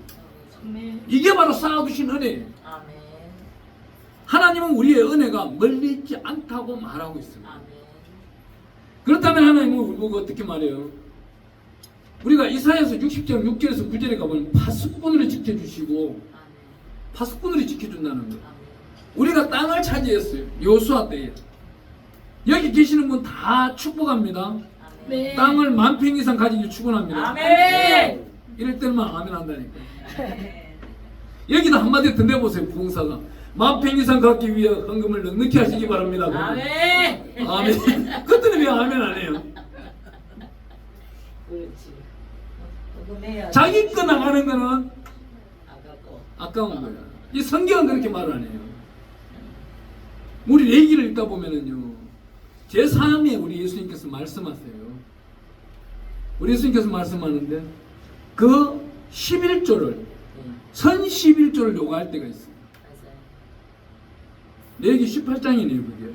이게 바로 쌓아두신 은혜예요. 하나님은 우리의 은혜가 멀리 있지 않다고 말하고 있습니다. 그렇다면 하나님은 우리가 어떻게 말해요? 우리가 이사야서 60장 6절에서 9절에 가보면 파수꾼으로 지켜주시고 파수꾼으로 지켜준다는 거예요. 우리가 땅을 차지했어요. 여호수아 때에. 여기 계시는 분 다 축복합니다. 아멘. 땅을 10,000평 이상 가지기 축원합니다. 아멘. 이럴 때만 아멘 한다니까. 여기다 한마디 더 내보세요. 부흥사가 10,000평 이상 갖기 위해 헌금을 넉넉히 하시기 바랍니다. 아멘. 아멘. 그때는 왜 아멘 안 해요? 그렇지. 헌금해야지. 자기 거 나가는 거는 아깝고. 아까운 거야. 이 성경은 그렇게 말 안 해요. 우리 레기를 읽다 보면은요, 제3에 우리 예수님께서 말씀하세요. 우리 예수님께서 말씀하는데 그 11조를 선 11조를 요구할 때가 있어요. 레기 18장이네요. 그게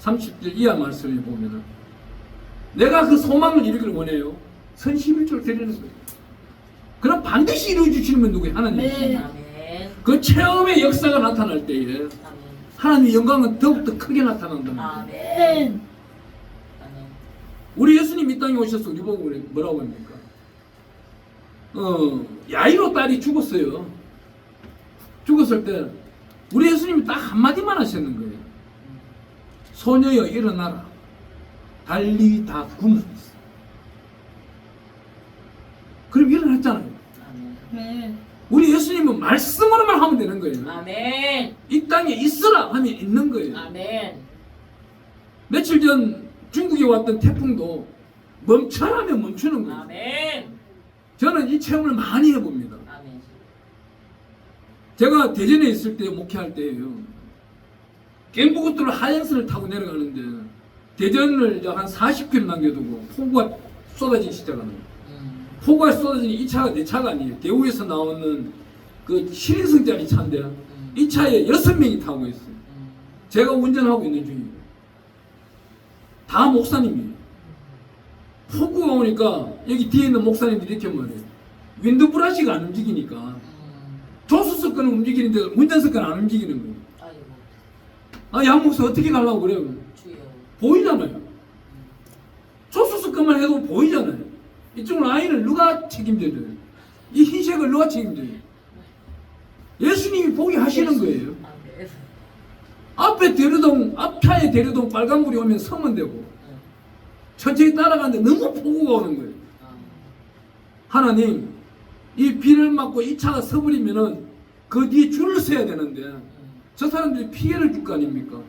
30절 이하 말씀에 보면은 내가 그 소망을 이루기를 원해요. 선 11조를 드리는 거예요. 그럼 반드시 이루어 주시는 분 누구예요? 하나님. 아멘. 그 체험의 역사가 나타날 때에 아멘. 하나님의 영광은 더욱더 크게 나타난다는 거예요. 아멘. 우리 예수님 이 땅에 오셔서 우리 보고 뭐라고 합니까? 야이로 딸이 죽었어요. 죽었을 때 우리 예수님이 딱 한마디만 하셨는 거예요. 소녀여 일어나라. 달리 다 굶어 있어. 그럼 일어났잖아요. 아멘. 우리 예수님은 말씀으로만 하면 되는 거예요. 아멘. 이 땅에 있으라 하면 있는 거예요. 아멘. 며칠 전 중국에 왔던 태풍도 멈춰라면 멈추는 거예요. 아멘. 저는 이 체험을 많이 해봅니다. 아멘. 제가 대전에 있을 때 목회할 때예요. 갱부고도로 하얀선을 타고 내려가는데 대전을 한 40km 남겨두고 폭우가 쏟아지기 시작하는 거예요. 폭우가 쏟아지니 이 차가 내 차가 아니에요. 대우에서 나오는 그 7인승짜리 차인데 이 차에 6명이 타고 있어요. 제가 운전하고 있는 중이에요. 다 목사님이에요. 폭우가 오니까 여기 뒤에 있는 목사님들이 이렇게 말해요. 윈드 브라시가 안 움직이니까 조수석은 움직이는데 운전석은 안 움직이는 거예요. 아이고. 아, 양 목사 어떻게 가려고 그래요? 주여. 보이잖아요. 조수석만 해도 보이잖아요. 이쪽 라인을 누가 책임져줘요? 이 흰색을 누가 책임져요? 예수님이 보게 하시는 거예요. 아멘. 앞에 대류동, 앞차에 대류동 빨간불이 오면 서면 되고 천천히 따라가는데 너무 폭우가 오는 거예요. 하나님, 이 비를 맞고 이 차가 서버리면은 그 뒤에 줄을 서야 되는데 저 사람들이 피해를 줄 거 아닙니까?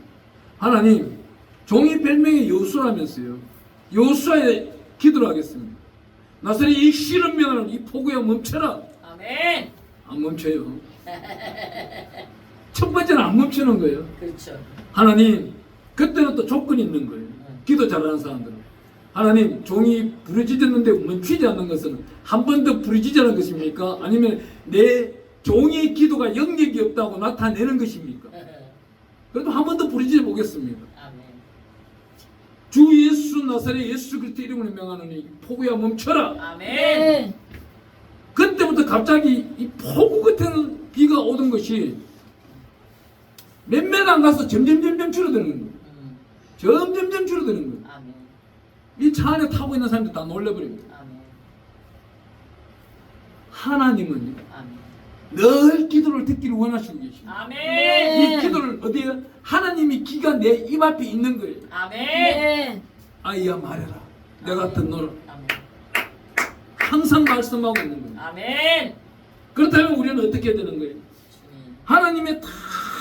하나님, 종이 별명이 여호수아라면서요. 여호수아에 기도를 하겠습니다. 나서리 이 싫은 명을 이 폭우에 멈춰라. 아멘. 안 멈춰요. 첫 번째는 안 멈추는 거예요. 그렇죠. 하나님, 그때는 또 조건이 있는 거예요. 기도 잘하는 사람들은 하나님 종이 부르짖었는데 멈추지 않는 것은 한 번 더 부르짖으라는 것입니까? 아니면 내 종의 기도가 영역이 없다고 나타내는 것입니까? 그래도 한 번 더 부르짖어 보겠습니다. 아멘. 주 예수 나사렛 예수 그리스도 이름으로 명하노니 폭우야 멈춰라. 아멘. 그때부터 갑자기 이 폭우 같은 비가 오던 것이 몇 메다 안 가서 점점 줄어드는 거예요. 점점 줄어드는 거예요. 아멘. 이 차 안에 타고 있는 사람들 다 놀래버립니다. 아멘. 하나님은 아멘. 늘 기도를 듣기를 원하시고 계십니다. 아멘. 이 기도를 어디에 하나님이 기가 내 입 앞에 있는 거예요. 아멘. 아이야 말해라. 내가 듣노라. 아멘. 항상 말씀하고 있는 거예요. 아멘. 그렇다면 우리는 어떻게 해야 되는 거예요? 주님. 하나님의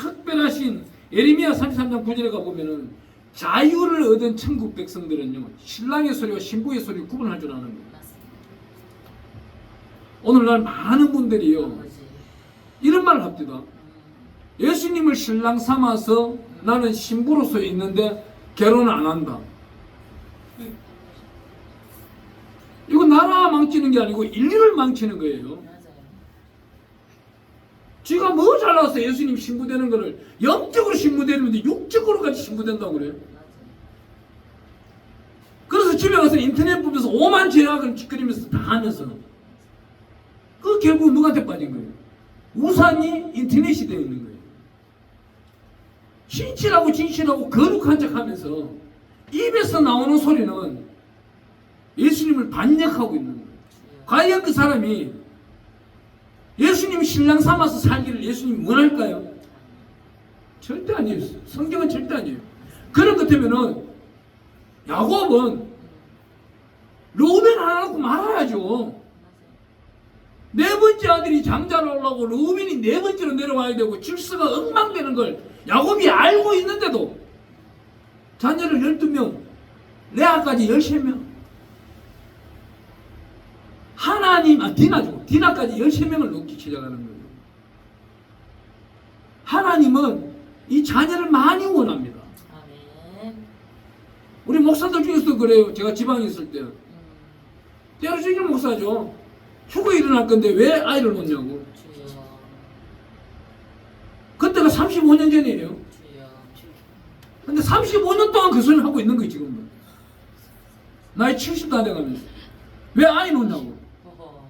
특별하신 예레미야 33장 9절에 가보면은 자유를 얻은 천국 백성들은요 신랑의 소리와 신부의 소리를 구분할 줄 아는 거예요. 맞습니다. 오늘날 많은 분들이요 아버지. 이런 말을 합니다. 예수님을 신랑 삼아서 나는 신부로서 있는데 결혼을 안 한다. 이거 나라 망치는 게 아니고 인류를 망치는 거예요. 맞아요. 지가 뭐 잘나서 예수님 신부되는 거를 영적으로 신부되는데 육적으로까지 신부된다고 그래요. 맞아요. 그래서 집에 가서 인터넷 보면서 오만 죄악을 짓거리면서 다 하면서 그 결국 누구한테 빠진 거예요? 우산이 인터넷이 되어 있는 거예요. 신실하고 진실하고 거룩한 척 하면서 입에서 나오는 소리는 예수님을 반역하고 있는 거예요. 과연 그 사람이 예수님 신랑 삼아서 살기를 예수님이 원할까요? 절대 아니에요. 성경은 절대 아니에요. 그런 것 때문에는 야곱은 루벤 하나 놓고 말아야죠. 네 번째 아들이 장자로 올라오고 루벤이 네 번째로 내려와야 되고 질서가 엉망되는 걸 야곱이 알고 있는데도 자녀를 12명, 레아까지 13명. 하나님, 디나죠. 디나까지 13명을 놓기 시작하는 거예요. 하나님은 이 자녀를 많이 원합니다. 아멘. 우리 목사들 중에서도 그래요. 제가 지방에 있을 때. 때로 죽일 목사죠. 휴가 일어날 건데 왜 아이를 놓냐고. 주여. 그때가 35년 전이에요. 주여. 근데 35년 동안 그 소리를 하고 있는 거예요, 지금도. 나이 70도 안 돼가면서. 왜 아이 놓냐고. 허허.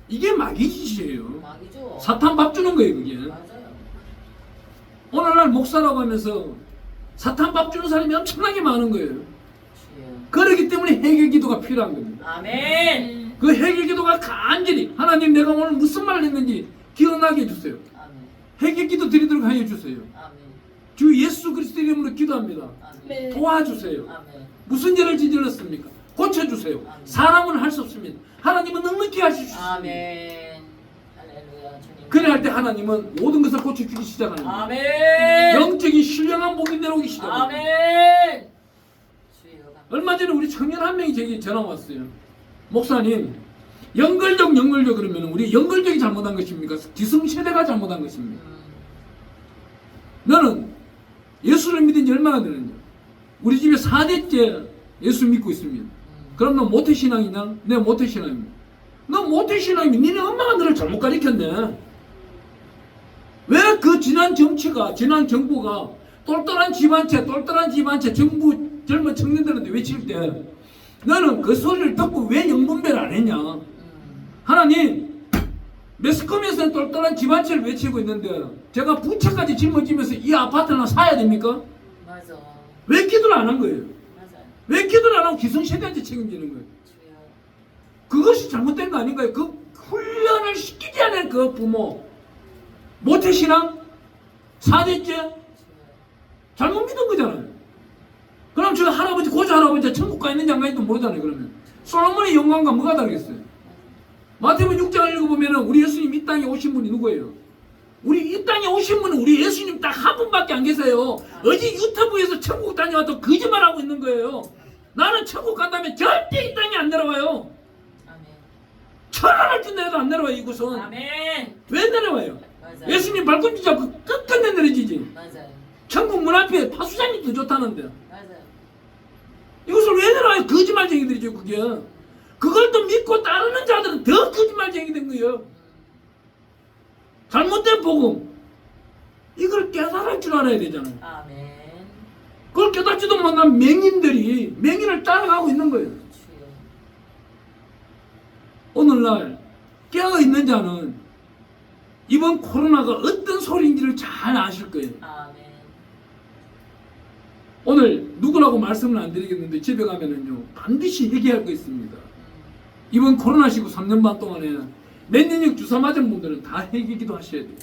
이게 마귀짓이에요. 막이죠. 사탄 밥 주는 거예요, 그게. 맞아요. 오늘날 목사라고 하면서 사탄 밥 주는 사람이 엄청나게 많은 거예요. 주여. 그렇기 때문에 해결 기도가 필요한 겁니다. 아멘. 그 해결 기도가 간절히 하나님 내가 오늘 무슨 말을 했는지 기억나게 해주세요. 아멘. 해결 기도 드리도록 하여 주세요. 아멘. 주 예수 그리스도 이름으로 기도합니다. 아멘. 도와주세요. 아멘. 무슨 죄를 저질렀습니까? 고쳐주세요. 아멘. 사람은 할 수 없습니다. 하나님은 넉넉히 하십시오. 아멘. 할렐루야 주님. 그래 할 때 하나님은 모든 것을 고쳐주기 시작하는 거예요. 아멘. 영적인 신령한 복이 내려오기 시작합니다. 아멘. 주여. 얼마 전에 우리 청년 한 명이 제게 전화 왔어요. 목사님, 연결적 그러면 우리 연결적이 잘못한 것입니까? 기성세대가 잘못한 것입니까? 너는 예수를 믿은 지 얼마나 되느냐? 우리 집에 4대째 예수 믿고 있습니다. 그럼 너 모태신앙이냐? 내가 모태신앙입니다. 너 모태신앙이면 니네 엄마가 너를 잘못 가르쳤네. 왜 그 지난 정치가, 지난 정부가 똘똘한 집안채 정부 젊은 청년들한테 외칠 때 너는 그 소리를 듣고 왜 영분배를 안 했냐? 하나님, 매스컴에서는 똘똘한 집안채를 외치고 있는데 제가 부채까지 짊어지면서 이 아파트를 사야 됩니까? 맞아. 왜 기도를 안 한 거예요? 맞아요. 왜 기도를 안 하고 기성세대한테 책임지는 거예요? 주여. 그것이 잘못된 거 아닌가요? 그 훈련을 시키지 않은 그 부모 모태신앙 4대째 주여. 잘못 믿은 거잖아요. 그럼 저 할아버지 고조 할아버지 천국 가 있는지 안 가 있는지 모르잖아요. 그러면 솔로몬의 영광과 뭐가 다르겠어요? 마태복음 6장을 읽어보면 우리 예수님 이 땅에 오신 분이 누구예요? 우리 이 땅에 오신 분은 우리 예수님 딱 한 분밖에 안 계세요. 어제 유튜브에서 천국 다녀와도 거짓말하고 있는 거예요. 나는 천국 간다면 절대 이 땅에 안 내려와요. 아멘. 천안을 준다해도 안 내려와요. 이곳은. 아멘. 왜 내려와요? 맞아요. 예수님 발꿈치 잡고 끝끝내 내려지지. 맞아요. 천국 문 앞에 파수장님도 좋다는데 맞아요. 이것을 왜 들어요? 거짓말쟁이들이죠, 그게. 그걸 또 믿고 따르는 자들은 더 거짓말쟁이 된 거예요. 잘못된 복음. 이걸 깨달을 줄 알아야 되잖아요. 아멘. 그걸 깨닫지도 못한 맹인들이 맹인을 따라가고 있는 거예요. 주여. 오늘날 깨어있는 자는 이번 코로나가 어떤 소리인지를 잘 아실 거예요. 아멘. 오늘 누구라고 말씀을 안 드리겠는데 집에 가면은요 반드시 얘기할 거 있습니다. 이번 코로나 시국 3년 반 동안에 면역력 주사 맞은 분들은 다 해기기도 하셔야 돼요.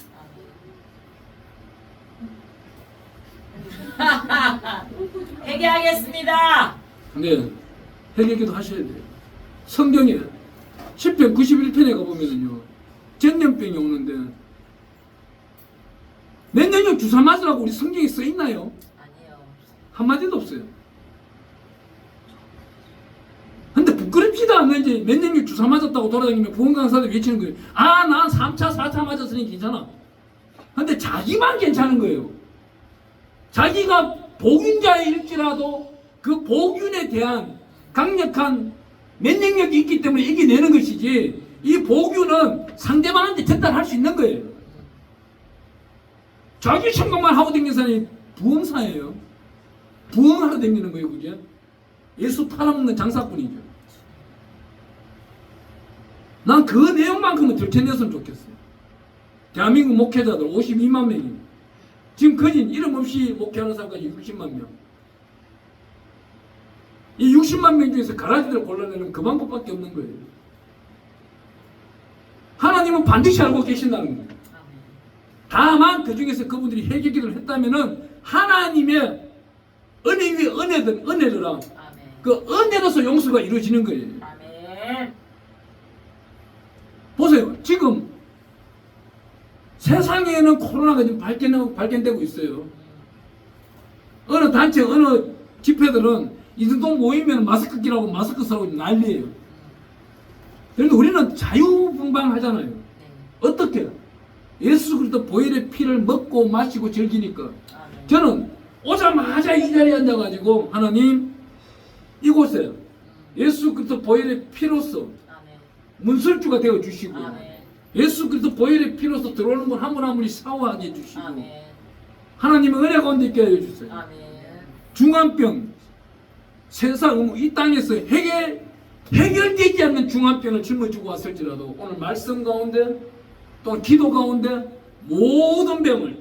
회개하겠습니다. 네, 해기기도 하셔야 돼요. 성경에 10편 91편에 가보면은요 전염병이 오는데 면역력 주사 맞으라고 우리 성경에 써 있나요? 아니요. 한마디도 없어요. 근데 부끄럽지도 않는지 면역력 주사 맞았다고 돌아다니면 보건강사들 외치는 거예요. 아, 난 3차, 4차 맞았으니 괜찮아. 근데 자기만 괜찮은 거예요. 자기가 복균자일지라도 그 복균에 대한 강력한 면역력이 있기 때문에 이겨내는 것이지 이 복균은 상대방한테 전달할 수 있는 거예요. 자기 생각만 하고 다니는 사람이 부흥사예요. 부흥하러 다니는 거예요, 그게. 예수 팔아먹는 장사꾼이죠. 난 그 내용만큼은 들켜냈으면 좋겠어요. 대한민국 목회자들 52만 명이 지금 거진 이름 없이 목회하는 사람까지 60만 명. 이 60만 명 중에서 가라지들 골라내는 그 방법밖에 없는 거예요. 하나님은 반드시 알고 계신다는 거예요. 다만 그 중에서 그분들이 회개기도를 했다면은 하나님의 은혜 위에 은혜든 은혜더라. 아멘. 그 은혜로서 용서가 이루어지는 거예요. 아멘. 보세요. 지금 세상에는 코로나가 지금 발견되고 있어요. 어느 단체, 어느 집회들은 이 정도 모이면 마스크 끼라고 마스크 쓰라고 난리예요. 그런데 우리는 자유분방하잖아요. 네. 어떻게? 예수 그리스도 보혈의 피를 먹고 마시고 즐기니까. 아멘. 저는 오자마자 이 자리에 앉아가지고 하나님 이곳에 예수 그리스도 보혈의 피로서 아멘. 문설주가 되어 주시고 아멘. 예수 그리스도 보혈의 피로서 들어오는 분 한 분 한 분이 샤워하게 해주시고 아멘. 하나님의 은혜 가운데 있게 해주세요. 아멘. 중환병 세상 이 땅에서 해결되지 않는 중환병을 짊어지고 왔을지라도 오늘 말씀 가운데 또 기도 가운데 모든 병을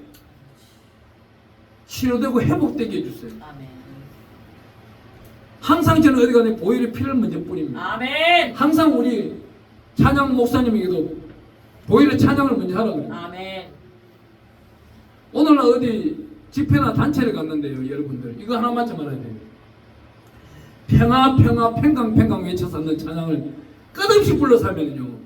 치료되고 회복되게 해주세요. 아멘. 항상 저는 어디 가나 보혈의 피를 먼저 뿌립니다. 아멘. 항상 우리 찬양 목사님에게도 보혈의 찬양을 먼저 하라고 그래요. 아멘. 오늘 어디 집회나 단체를 갔는데요, 여러분들 이거 하나 맞춰 말아야 돼요. 평화 평화 평강 외쳐서 하는 찬양을 끝없이 불러서 하면요,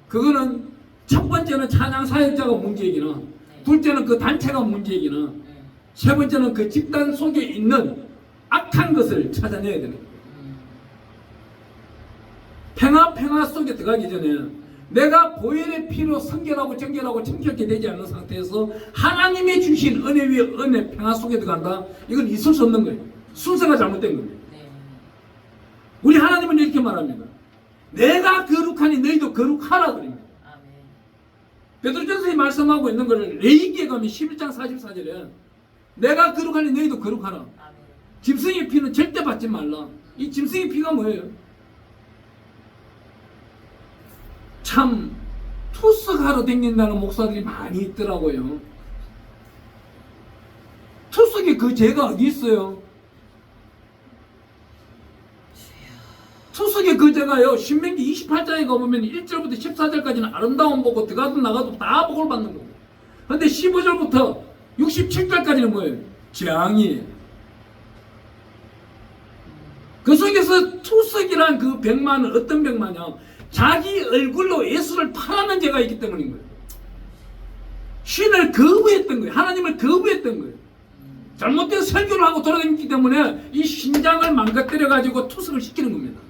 그거는 첫 번째는 찬양 사역자가 문제이기나 둘째는 그 단체가 문제이기나 세 번째는 그 집단 속에 있는 악한 것을 찾아내야 되는 거예요. 평화 속에 들어가기 전에 내가 보혈의 피로 성결하고 정결하고 청결하게 되지 않는 상태에서 하나님의 주신 은혜 위에 은혜 평화 속에 들어간다. 이건 있을 수 없는 거예요. 순서가 잘못된 겁니다. 네. 우리 하나님은 이렇게 말합니다. 내가 거룩하니 너희도 거룩하라 그럽니다. 아멘. 베드로전서에 말씀하고 있는 것을 레위기에 가면 11장 44절에 내가 거룩하니 너희도 거룩하라. 아멘. 짐승의 피는 절대 받지 말라. 이 짐승의 피가 뭐예요? 참 투석하러 다닌다는 목사들이 많이 있더라고요. 투석에 그 죄가 어디 있어요? 투석에 그 죄가요, 신명기 28장에 가보면 1절부터 14절까지는 아름다운 복고 들어가도 나가도 다 복을 받는 거고, 근데 15절부터 67절까지는 뭐예요? 재앙이에요. 그 속에서 투석이란 그 백마는 어떤 백마냐? 자기 얼굴로 예수를 팔아는 죄가 있기 때문인 거예요. 신을 거부했던 거예요. 하나님을 거부했던 거예요. 잘못된 설교를 하고 돌아다녔기 때문에 이 신장을 망가뜨려 가지고 투석을 시키는 겁니다.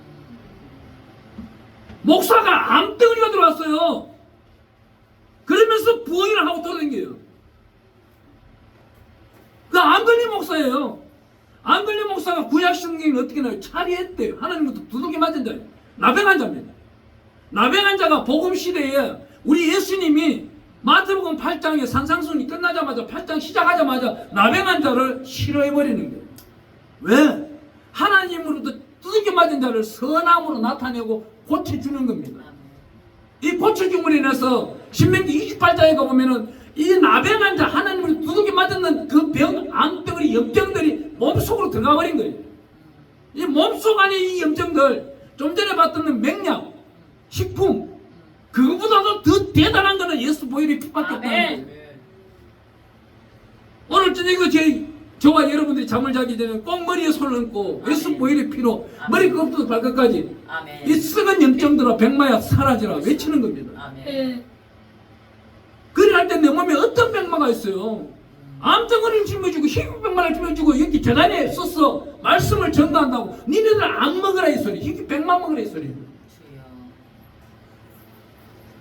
목사가 암덩어리가 들어왔어요. 그러면서 부흥을 하고 돌아다녀요. 그 안 걸린 목사예요. 안 걸린 목사가 구약 성경 성경에는 어떻게 나와요? 차리했대요. 하나님부터 두들겨 맞은 자예요. 나병 자입니다. 나병 자가 복음 시대에 우리 예수님이 마태복음 8장에 산상순이 끝나자마자 8장 시작하자마자 나병 자를 싫어해버리는 거예요. 왜? 하나님으로부터 두들겨 맞은 자를 선함으로 나타내고 고쳐주는 겁니다. 이 고쳐줌으로 인해서 신명기 28장에 가보면은 이 나병한 자 하나님으로 두들겨 맞았는 그 병, 암덩어리, 염증들이 몸속으로 들어가 버린 거예요. 이 몸속 안에 이 염증들, 좀 전에 봤던 맹약, 식품, 그거보다도 더 대단한 거는 예수 보혈의 피밖에 없다는 거예요. 오늘 저녁에도 저와 여러분들이 잠을 자기 전에 꼭 머리에 손을 얹고 예수 보혈의 피로 머리 끝부터 발끝까지 이 썩은 염증들아 백마야 사라지라 외치는 겁니다. 그리 할 때 내 몸에 어떤 백마가 있어요. 암덩어리를 짊어지고 희귀백마를 짊어지고 여기 재단에 썼어 말씀을 전도한다고 니네들 안 먹으라 이 소리, 희귀백마 먹으라 이 소리.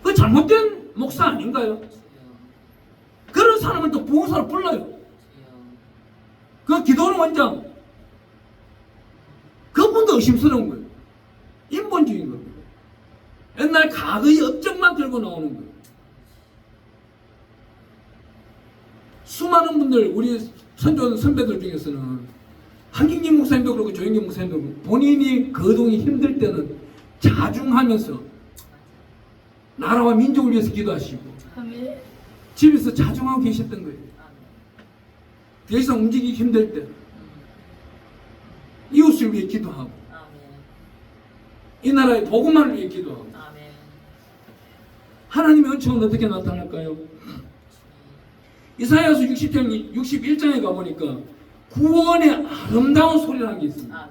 그 잘못된 목사 아닌가요? 그런 사람을 또 부흥사로 불러요. 그 기도원 원장 그분도 의심스러운 거예요. 인본주의인 겁니다. 옛날 과거의 업적만 들고 나오는 거예요. 수많은 분들 우리 선조 선배들 중에서는 한경림 목사님도 그렇고 조영기 목사님도 그렇고 본인이 거동이 힘들 때는 자중하면서 나라와 민족을 위해서 기도하시고 집에서 자중하고 계셨던 거예요. 더 이상 움직이기 힘들 때 이웃을 위해 기도하고 이 나라의 복음만을 위해 기도하고 하나님의 은총은 어떻게 나타날까요? 이사야서 61장에 가보니까 구원의 아름다운 소리라는 게 있습니다.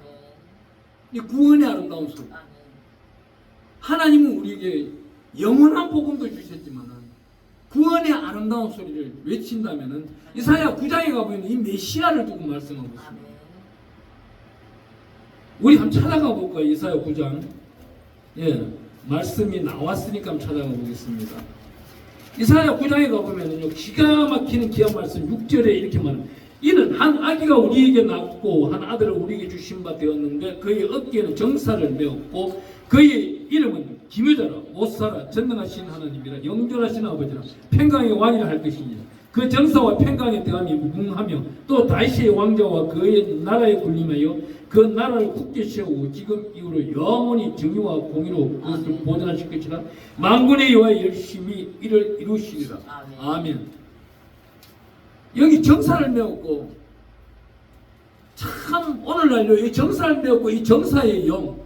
이 구원의 아름다운 소리. 하나님은 우리에게 영원한 복음도 주셨지만 구원의 아름다운 소리를 외친다면 이사야 9장에 가보면 이 메시아를 두고 말씀하고 있습니다. 우리 한번 찾아가 볼까요? 이사야 9장. 예, 말씀이 나왔으니까 한번 찾아가 보겠습니다. 이사야 9장에 가보면요 기가 막히는 귀한 말씀 6절에 이렇게 말합니다. 이는 한 아기가 우리에게 낳고 한 아들을 우리에게 주신 바 되었는데 그의 어깨에는 정사를 메었고 그의 이름은 기묘자라 못살아 전능하신 하나님이라 영존하신 아버지라 평강의 왕이라 할 것이니라. 그 정사와 평강의 대함이 무궁하며 또 다윗의 왕자와 그의 나라에 군림하여 그 나라를 굳게 세우고 지금 이후로 영원히 정의와 공의로 그것을 보존하실 것이라. 만군의 여호와 열심히 이를 이루시리라. 아멘. 여기 정사를 메웠고 참 오늘날요 이 정사를 메웠고 이 정사의 영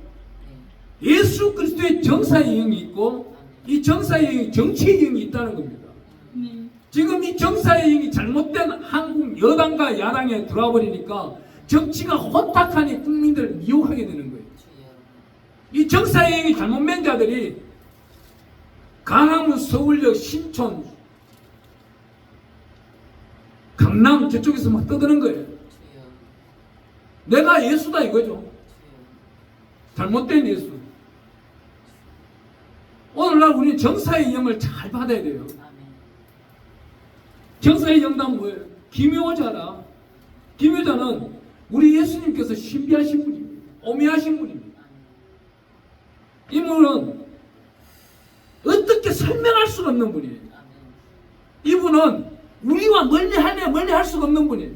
예수 그리스도의 정사의 영이 있고 이 정사의 영이 정치의 영이 있다는 겁니다. 지금 이 정사의 영이 잘못된 한국 여당과 야당에 들어와 버리니까 정치가 혼탁하니 국민들을 미혹하게 되는 거예요. 이 정사의 영이 잘못된 자들이 강화문, 서울역, 신촌, 강남 저쪽에서 막 떠드는 거예요. 내가 예수다 이거죠. 잘못된 예수. 오늘날 우리는 정사의 영을 잘 받아야 돼요. 정사의 영단 뭐예요? 기묘자라. 기묘자는 우리 예수님께서 신비하신 분입니다. 오묘하신 분입니다. 이분은 어떻게 설명할 수가 없는 분이에요. 이분은 우리와 멀리 할 수가 없는 분이에요.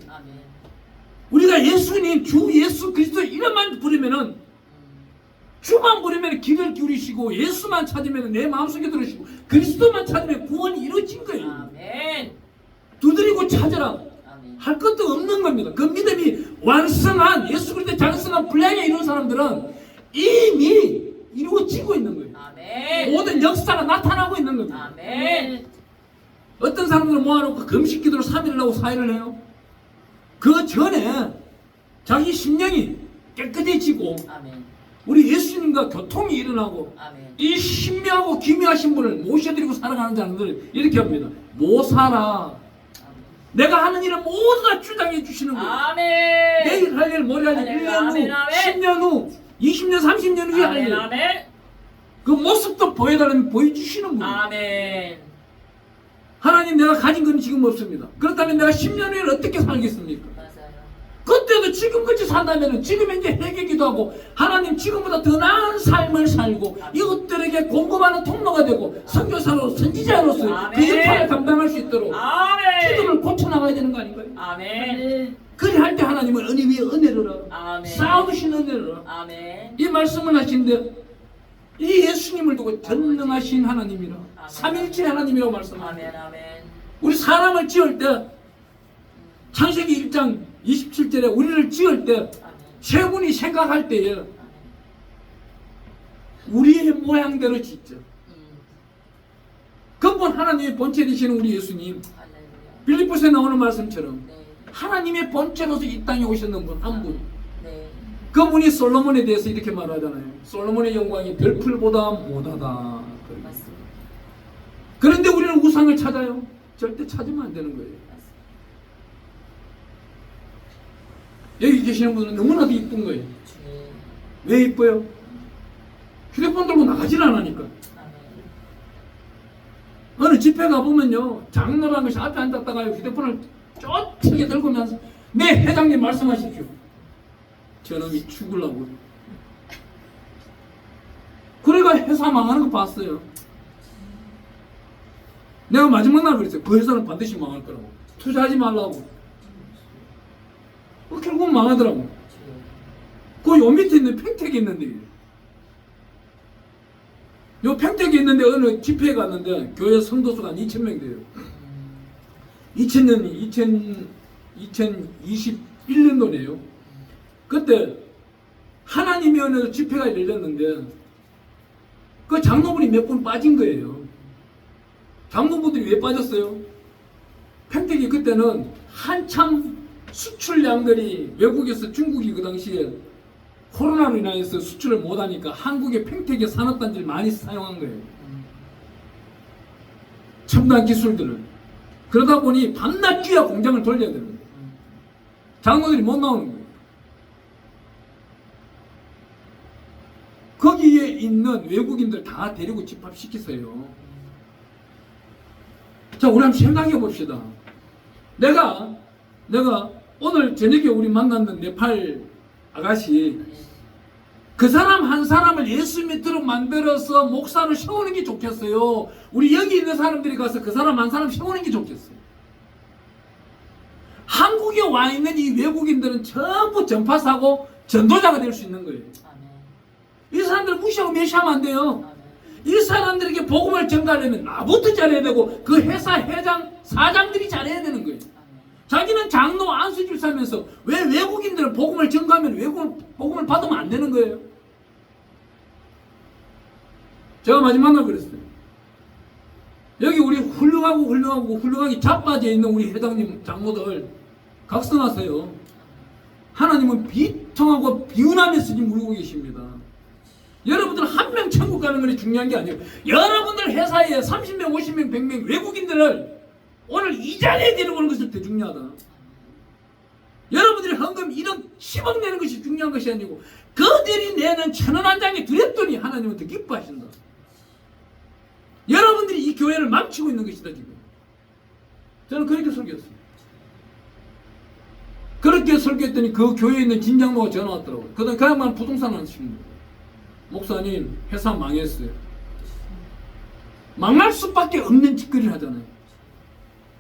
우리가 예수님, 주 예수 그리스도 이름만 부르면은 주만 부르면 귀를 기울이시고 예수만 찾으면 내 마음속에 들으시고 그리스도만 찾으면 구원이 이루어진 거예요. 아멘. 두드리고 찾으라. 할 것도 없는 겁니다. 그 믿음이 완성한 예수 그리스도 장성한 분량에 이룬 사람들은 이미 이루어지고 있는 거예요. 아멘. 모든 역사가 나타나고 있는 겁니다. 아멘. 어떤 사람들은 모아놓고 금식기도를 3일을 하고 4일을 해요. 그 전에 자기 심령이 깨끗해지고 아멘. 우리 예수님과 교통이 일어나고 아멘. 이 신묘하고 기묘하신 분을 모셔드리고 살아가는 자들 이렇게 합니다. 못 살아. 내가 하는 일은 모두 다 주장해 주시는 거예요. 아멘. 내일 할 일, 모레 할 일, 1년 후, 아멘, 아멘. 10년 후, 20년, 30년 후에 할 아멘. 일. 아멘. 그 모습도 보여달라면 보여주시는 거예요. 아멘. 하나님 내가 가진 건 지금 없습니다. 그렇다면 내가 10년 후에 어떻게 살겠습니까? 맞아요. 그때도 여러분도 지금같이 산다면 지금 이제 회개기도 하고 하나님 지금보다 더 나은 삶을 살고 이웃들에게 공급하는 통로가 되고 선교사로 선지자로서 그 아멘. 역할을 감당할 수 있도록 아멘. 기도를 고쳐나가야 되는 거 아닌가요? 아멘. 그리 할 때 하나님은 은혜 위에 은혜를 아멘. 쌓아두신 은혜를 아멘. 이 말씀을 하신데 이 예수님을 두고 전능하신 하나님이라 삼일체 하나님이라고 말씀합니다. 아멘. 아멘. 우리 사람을 지을 때 창세기 1장 27절에 우리를 지을 때 세 분이 생각할 때에 우리의 모양대로 짓죠. 근본 하나님의 본체 되시는 우리 예수님, 할렐루야. 빌립보서에 나오는 말씀처럼 네. 하나님의 본체로서 이 땅에 오셨는 분 한 분. 네. 그분이 솔로몬에 대해서 이렇게 말하잖아요. 솔로몬의 영광이 별풀보다 못하다. 맞습니다. 그런데 우리는 우상을 찾아요. 절대 찾으면 안 되는 거예요. 여기 계시는 분은 너무나도 이쁜 거예요. 주님. 왜 이뻐요? 휴대폰 들고 나가질 않으니까. 아멘. 어느 집회 가보면요, 장로라는 것이 앞에 앉았다가요, 휴대폰을 쫓게 들고면서, 네, 회장님 말씀하십시오. 저놈이 죽으려고. 그래가 회사 망하는 거 봤어요. 내가 마지막 날 그랬어요. 그 회사는 반드시 망할 거라고. 투자하지 말라고. 결국 망하더라고. 그 요 밑에 있는 평택이 있는데, 요 평택이 있는데 어느 집회에 갔는데 교회 성도수가 한 2,000명 돼요. 2021년도네요. 그때 하나님이 어느 집회가 열렸는데 그 장로분이 몇 분 빠진 거예요. 장로분들이 왜 빠졌어요? 평택이 그때는 한참 수출량들이 외국에서 중국이 그 당시에 코로나로 인해서 수출을 못하니까 한국의 평택의 산업단지를 많이 사용한 거예요. 첨단 기술들을. 그러다 보니 밤낮 뛰어 공장을 돌려야 되는 거예요. 장로들이 못 나오는 거예요. 거기에 있는 외국인들 다 데리고 집합시키세요. 자, 우리 한번 생각해 봅시다. 내가 오늘 저녁에 우리 만났는 네팔 아가씨, 그 사람 한 사람을 예수 믿도록 만들어서 목사로 세우는 게 좋겠어요? 우리 여기 있는 사람들이 가서 그 사람 한 사람 세우는 게 좋겠어요? 한국에 와 있는 이 외국인들은 전부 전파사고 전도자가 될 수 있는 거예요. 이 사람들 무시하고 멸시하면 안 돼요. 이 사람들에게 복음을 전가하려면 나부터 잘해야 되고 그 회사 회장, 사장들이 잘해야 되는 거예요. 자기는 장로 안수집사면서 왜 외국인들은 복음을 전가하면 복음을 받으면 안 되는 거예요? 제가 마지막 날 그랬어요. 여기 우리 훌륭하게 자빠져 있는 우리 회장님, 장로들 각성하세요. 하나님은 비통하고 비운하면서 지금 물고 계십니다. 여러분들 한 명 천국 가는 것이 중요한 게 아니에요. 여러분들 회사에 30명, 50명, 100명 외국인들을 오늘 이 자리에 데려오는 것이 더 중요하다. 여러분들이 헌금 1억, 10억 내는 것이 중요한 것이 아니고 그들이 내는 1,000원 한 장에 드렸더니 하나님은 더 기뻐하신다. 여러분들이 이 교회를 망치고 있는 것이다 지금. 저는 그렇게 설교했어요. 그렇게 설교했더니 그 교회에 있는 진장로가 전화 왔더라고요. 그 양반 부동산 하시는 거예요. 목사님, 회사 망했어요. 망할 수밖에 없는 짓거리를 하잖아요.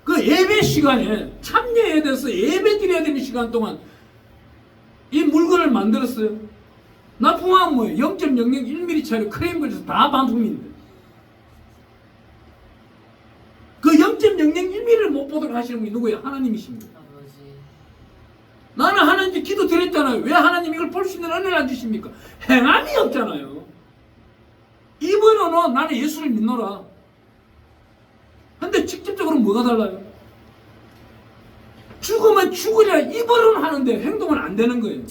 그 예배 시간에 참여해야 돼서 예배 드려야 되는 시간 동안 이 물건을 만들었어요. 납품하면 뭐예요? 0.001mm 차이로 크레인 걸려서 다 반품인데. 그 0.001mm를 못 보도록 하시는 분이 누구예요? 하나님이십니다. 나는 하나님께 기도 드렸잖아요. 왜 하나님 이걸 볼 수 있는 은혜를 안 주십니까? 행함이 없잖아요. 입으로는 나는 예수를 믿노라. 근데 직접적으로 뭐가 달라요? 죽으면 죽으리라 입으로는 하는데 행동은 안 되는 거예요.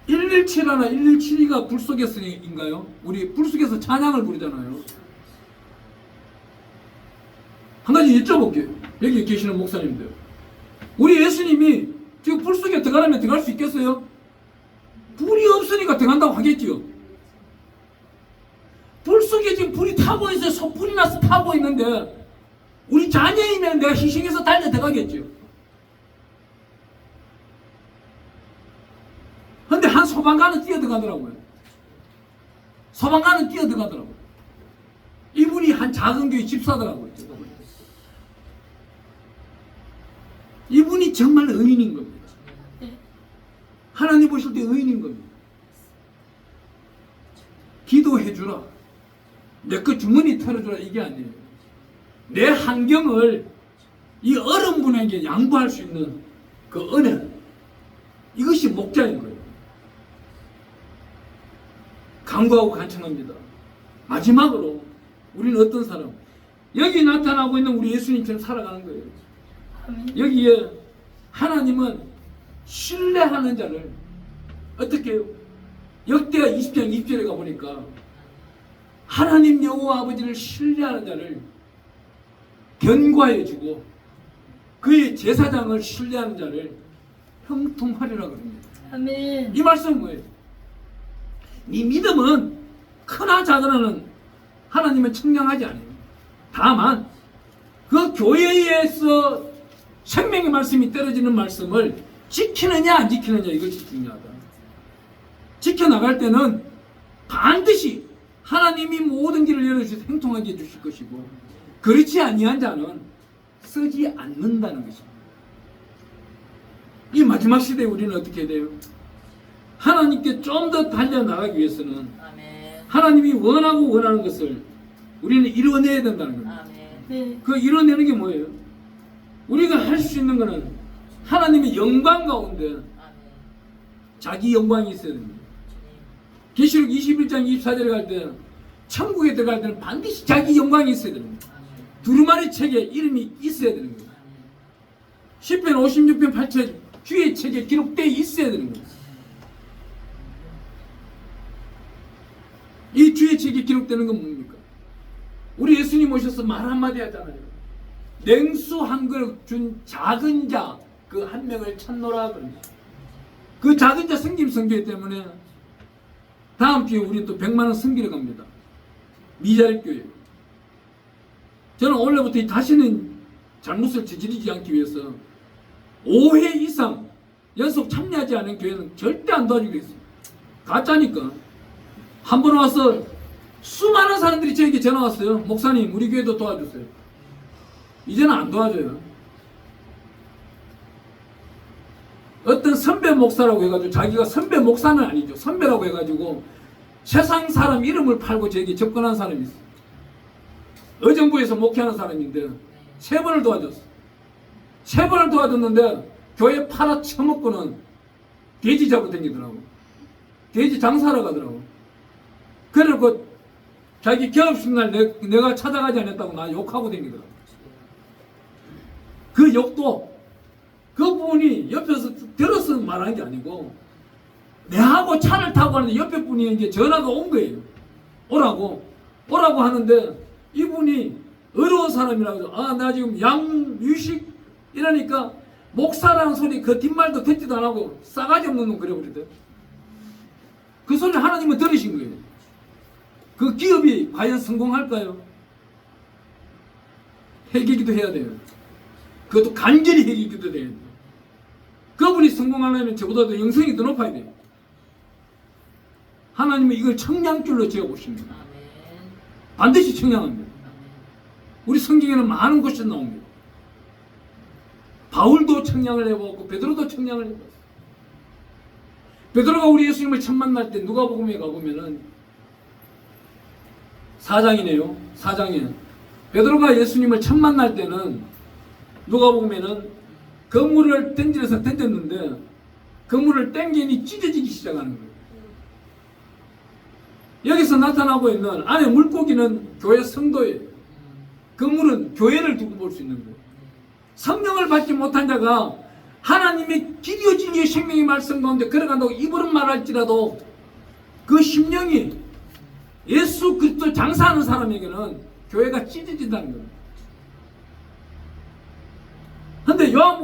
117 하나 117이가 불 속에서인가요? 우리 불 속에서 찬양을 부르잖아요. 한 가지 여쭤볼게요. 여기 계시는 목사님들. 우리 예수님이 지금 불 속에 들어가려면 들어갈 수 있겠어요? 불이 없으니까 들어간다고 하겠지요. 불 속에 지금 불이 타고 있어요. 소불이 나서 타고 있는데 우리 자녀이면 내가 희생해서 달려 들어가겠죠. 소방관은 뛰어들어가더라고요. 소방관은 뛰어들어가더라고요. 이분이 한 작은 교회 집사더라고요. 이분이 정말 의인인 겁니다. 하나님 보실 때 의인인 겁니다. 기도해 주라. 내 거 주머니 털어주라 이게 아니에요. 내 환경을 이 어려운 분에게 양보할 수 있는 그 은혜, 이것이 목자인 거예요. 간구하고 간청합니다. 마지막으로 우리는 어떤 사람? 여기 나타나고 있는 우리 예수님처럼 살아가는 거예요. 여기에 하나님은 신뢰하는 자를 어떻게 해요? 역대하 20장 20절에 가보니까 하나님 여호와 아버지를 신뢰하는 자를 견고하여 주고 그의 제사장을 신뢰하는 자를 형통하리라 그럽니다. 아멘. 이 말씀은 뭐예요? 네 믿음은 크나 작으나는 하나님은 측량하지 않아요. 다만 그 교회에서 생명의 말씀이 떨어지는 말씀을 지키느냐 안 지키느냐 이것이 중요하다. 지켜나갈 때는 반드시 하나님이 모든 길을 열어주셔서 행통하게 해주실 것이고 그렇지 아니한 자는 쓰지 않는다는 것입니다. 이 마지막 시대에 우리는 어떻게 해야 돼요? 하나님께 좀 더 달려나가기 위해서는 하나님이 원하고 원하는 것을 우리는 이뤄내야 된다는 겁니다. 네. 그 이뤄내는 게 뭐예요? 우리가 할 수 있는 것은 하나님의 영광 가운데 자기 영광이 있어야 됩니다. 계시록 21장 24절에 갈 때 천국에 들어갈 때는 반드시 자기 영광이 있어야 됩니다. 두루마리 책에 이름이 있어야 되는 거예요. 시편 56편 8절 주의 책에 기록되어 있어야 되는 거예요. 이 주의 책에 기록되는 건 뭡니까? 우리 예수님 오셔서 말 한마디 하잖아요. 냉수 한 그릇 준 작은 자 그 한 명을 찾노라 그럽니다. 그 작은 자 섬김 선교회 때문에 다음 주에 우리는 또 100만 원 섬기러 갑니다. 미자립교회. 저는 원래부터 다시는 잘못을 저지르지 않기 위해서 5회 이상 연속 참여하지 않은 교회는 절대 안 도와주겠습니다. 가짜니까. 한 번 와서 수많은 사람들이 저에게 전화 왔어요. 목사님 우리 교회도 도와주세요. 이제는 안 도와줘요. 어떤 선배 목사라고 해가지고 자기가 선배 목사는 아니죠. 선배라고 해가지고 세상 사람 이름을 팔고 저에게 접근한 사람이 있어요. 의정부에서 목회하는 사람인데 3번을 도와줬어. 3번을 도와줬는데 교회 팔아 처먹고는 돼지 잡고 다니더라고. 돼지 장사하러 가더라고. 그래놓고 자기 개업식 날 내가 찾아가지 않았다고 나 욕하고 다니더라고. 그 욕도 그 분이 옆에서 들어서 말한 게 아니고 내하고 차를 타고 가는데 옆에 분이 이제 전화가 온 거예요. 오라고 하는데 이분이 어려운 사람이라고 아 나 지금 양유식 이러니까 목사라는 소리 그 뒷말도 듣지도 안 하고 싸가지 없는 놈 그래 버리대. 그 소리 하나님은 들으신 거예요. 그 기업이 과연 성공할까요? 회개기도 해야 돼요. 그것도 간절히 회개기도 돼야 돼요. 그분이 성공하려면 저보다도 영성이 더 높아야 돼요. 하나님은 이걸 청량줄로 지어보십니다. 반드시 청량합니다. 우리 성경에는 많은 것이 나옵니다. 바울도 청량을 해보았고 베드로도 청량을 해보았어요. 베드로가 우리 예수님을 처음 만날 때 누가복음에 가보면은 4장이네요. 4장에 베드로가 예수님을 처음 만날 때는 누가복음에는 그물을 던지면서 던졌는데 그물을 땡기니 찢어지기 시작하는 거예요. 여기서 나타나고 있는 안에 물고기는 교회 성도예요. 그물은 교회를 두고 볼 수 있는 거예요. 성령을 받지 못한 자가 하나님의 기디오 진리의 생명의 말씀 가운데 걸어간다고 입으로 말할지라도 그 심령이 예수 그리스도 장사하는 사람에게는 교회가 찢어진다는 거예요. 근데 요한복음